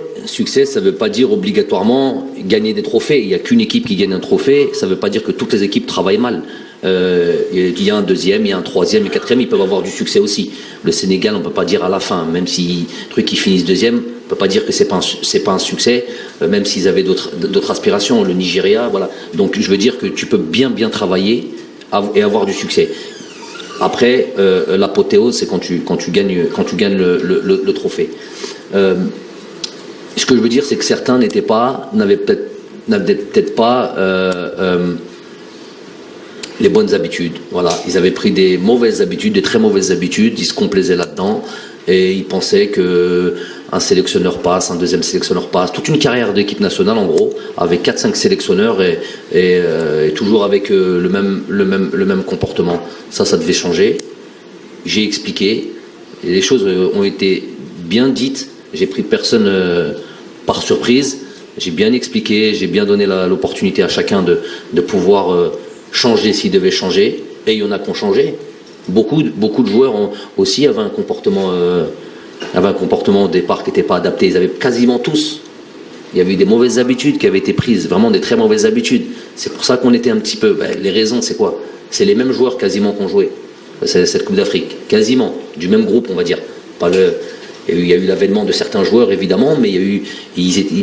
ça ne veut pas dire obligatoirement gagner des trophées. Il n'y a qu'une équipe qui gagne un trophée, ça ne veut pas dire que toutes les équipes travaillent mal. Il y a un deuxième, il y a un troisième, et quatrième, ils peuvent avoir du succès aussi. Le Sénégal, on ne peut pas dire à la fin, même si truc qui finissent deuxième, on ne peut pas dire que c'est pas un succès, même s'ils avaient d'autres aspirations. Le Nigeria, voilà. Donc je veux dire que tu peux bien travailler et avoir du succès. Après, l'apothéose, c'est quand tu gagnes le trophée. Ce que je veux dire, c'est que certains n'avaient peut-être pas les bonnes habitudes. Voilà, ils avaient pris des mauvaises habitudes, des très mauvaises habitudes, ils se complaisaient là-dedans et ils pensaient que un sélectionneur passe, un deuxième sélectionneur passe, toute une carrière d'équipe nationale en gros, avec 4-5 sélectionneurs et toujours avec le même comportement. Ça devait changer. J'ai expliqué, et les choses ont été bien dites, j'ai pris personne par surprise, j'ai bien expliqué, j'ai bien donné l'opportunité à chacun de pouvoir changer s'il devait changer, et il y en a qui ont changé. Beaucoup de joueurs aussi avaient un comportement au départ qui n'était pas adapté. Ils avaient quasiment tous. Il y avait eu des mauvaises habitudes qui avaient été prises, vraiment des très mauvaises habitudes. C'est pour ça qu'on était un petit peu... les raisons, c'est quoi? C'est les mêmes joueurs quasiment qui ont joué cette Coupe d'Afrique. Quasiment. Du même groupe, on va dire. Il y a eu l'avènement de certains joueurs, évidemment, mais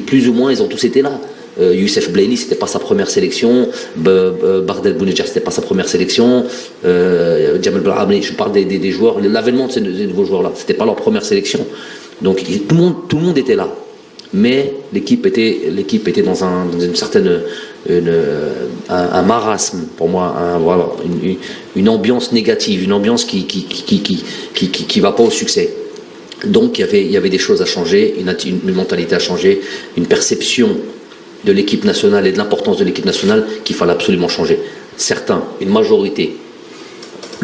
plus ou moins, ils ont tous été là. Youssef Blaili, c'était pas sa première sélection. Bardel Bounedjah, c'était pas sa première sélection. Djamel Belhamri, je parle des joueurs. L'avènement de ces nouveaux joueurs-là, c'était pas leur première sélection. Donc tout le monde était là. Mais l'équipe était dans une certaine un marasme pour moi, voilà, une ambiance négative, une ambiance qui va pas au succès. Donc il y avait des choses à changer, une mentalité à changer, une perception de l'équipe nationale et de l'importance de l'équipe nationale qu'il fallait absolument changer. Certains, une majorité,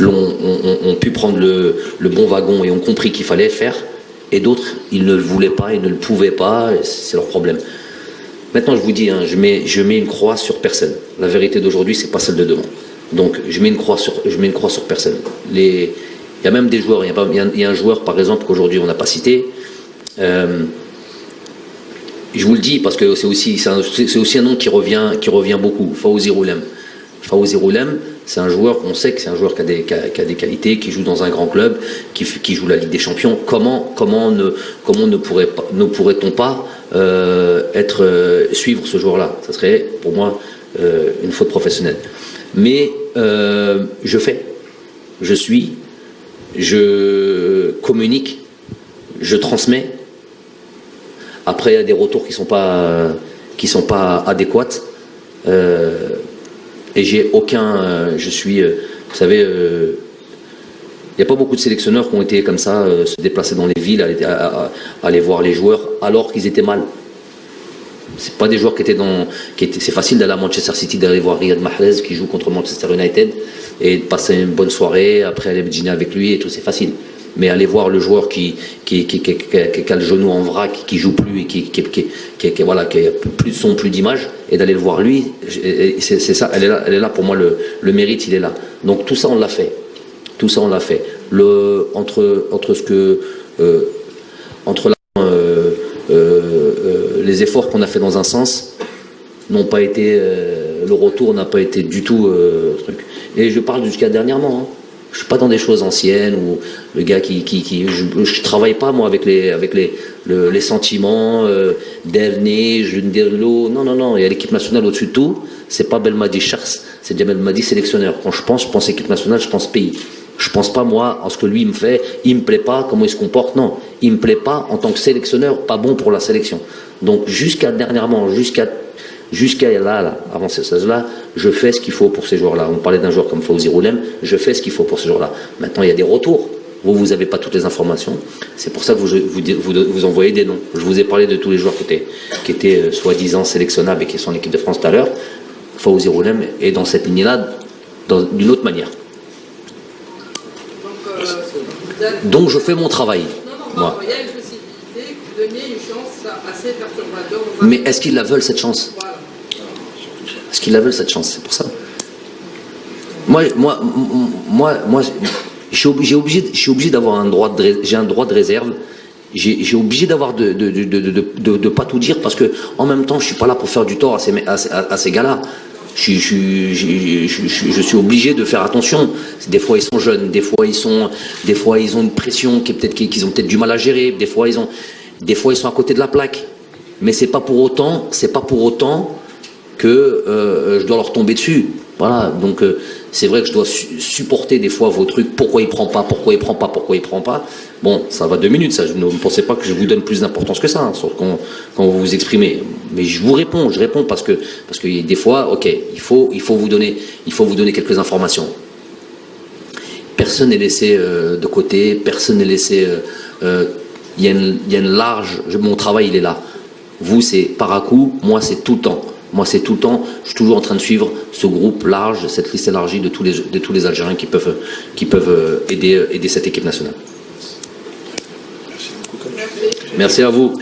ont pu prendre le bon wagon et ont compris qu'il fallait faire, et d'autres, ils ne le voulaient pas, ils ne le pouvaient pas, c'est leur problème. Maintenant, je vous dis, je mets une croix sur personne. La vérité d'aujourd'hui, c'est pas celle de demain. Donc, je mets une croix sur personne. Il y a même des joueurs, il y a un joueur, par exemple, qu'aujourd'hui on n'a pas cité. Je vous le dis parce que c'est aussi un nom qui revient beaucoup. Fawzi Roulem. Fawzi Roulem, c'est un joueur qu'on sait que c'est un joueur qui a des qualités, qui joue dans un grand club, qui joue la Ligue des Champions. Comment ne pourrait-on pas suivre ce joueur-là? Ça serait pour moi une faute professionnelle. Mais je suis, je communique, je transmets Après, il y a des retours qui sont pas adéquats. Et j'ai aucun... je suis... vous savez... il n'y a pas beaucoup de sélectionneurs qui ont été comme ça, se déplacer dans les villes, aller voir les joueurs, alors qu'ils étaient mal. C'est pas des joueurs qui étaient c'est facile d'aller à Manchester City, d'aller voir Riyad Mahrez qui joue contre Manchester United et de passer une bonne soirée, après aller dîner avec lui et tout, c'est facile. Mais aller voir le joueur qui a le genou en vrac, qui joue plus et qui a plus de son, plus d'image, et d'aller le voir lui, c'est ça, elle est là pour moi, le mérite, il est là. Donc tout ça, on l'a fait. Tout ça, on l'a fait. Les efforts qu'on a fait dans un sens n'ont pas été... le retour n'a pas été du tout truc. Et je parle jusqu'à dernièrement. Hein. Je ne suis pas dans des choses anciennes où le gars je travaille pas moi avec les sentiments d'Erné, Junderlo. Non. Il y a l'équipe nationale au-dessus de tout. C'est pas Belmadi Chars, c'est Jamel Belmadi sélectionneur. Quand je pense équipe nationale, je pense pays. Je pense pas moi en ce que lui me fait, il me plaît pas, comment il se comporte, non. Il me plaît pas en tant que sélectionneur, pas bon pour la sélection. Donc jusqu'à dernièrement, jusqu'à là, avant ce stage-là, je fais ce qu'il faut pour ces joueurs-là. On parlait d'un joueur comme Fawzi Roulem, je fais ce qu'il faut pour ces joueurs-là. Maintenant, il y a des retours. Vous n'avez pas toutes les informations. C'est pour ça que vous envoyez des noms. Je vous ai parlé de tous les joueurs qui étaient soi-disant sélectionnables et qui sont en équipe de France tout à l'heure. Fawzi Roulem est dans cette lignée-là d'une autre manière. Donc je fais mon travail. Moi. Il y a une possibilité que vous donniez une chance assez perturbateur. Mais est-ce qu'ils la veulent cette chance? Est-ce qu'ils la veulent cette chance? C'est pour ça. Moi, j'ai obligé d'avoir un droit de réserve. J'ai obligé d'avoir de pas tout dire parce que en même temps je suis pas là pour faire du tort à ces gars-là. Je suis obligé de faire attention. Des fois ils sont jeunes, des fois ils ont une pression qu'ils ont peut-être du mal à gérer, des fois ils sont à côté de la plaque. Mais c'est pas pour autant que je dois leur tomber dessus. Voilà, donc c'est vrai que je dois supporter des fois vos trucs, pourquoi il prend pas. Bon, ça va 2 minutes, ça. Ne pensez pas que je vous donne plus d'importance que ça, hein, sauf quand vous vous exprimez. Mais je réponds parce que des fois, ok, il faut vous donner quelques informations. Personne n'est laissé de côté, personne n'est laissé. Il y a une large. Mon travail, il est là. Vous, c'est par à coup, moi, c'est tout le temps. Je suis toujours en train de suivre ce groupe large, cette liste élargie de tous les Algériens qui peuvent aider cette équipe nationale. Merci à vous.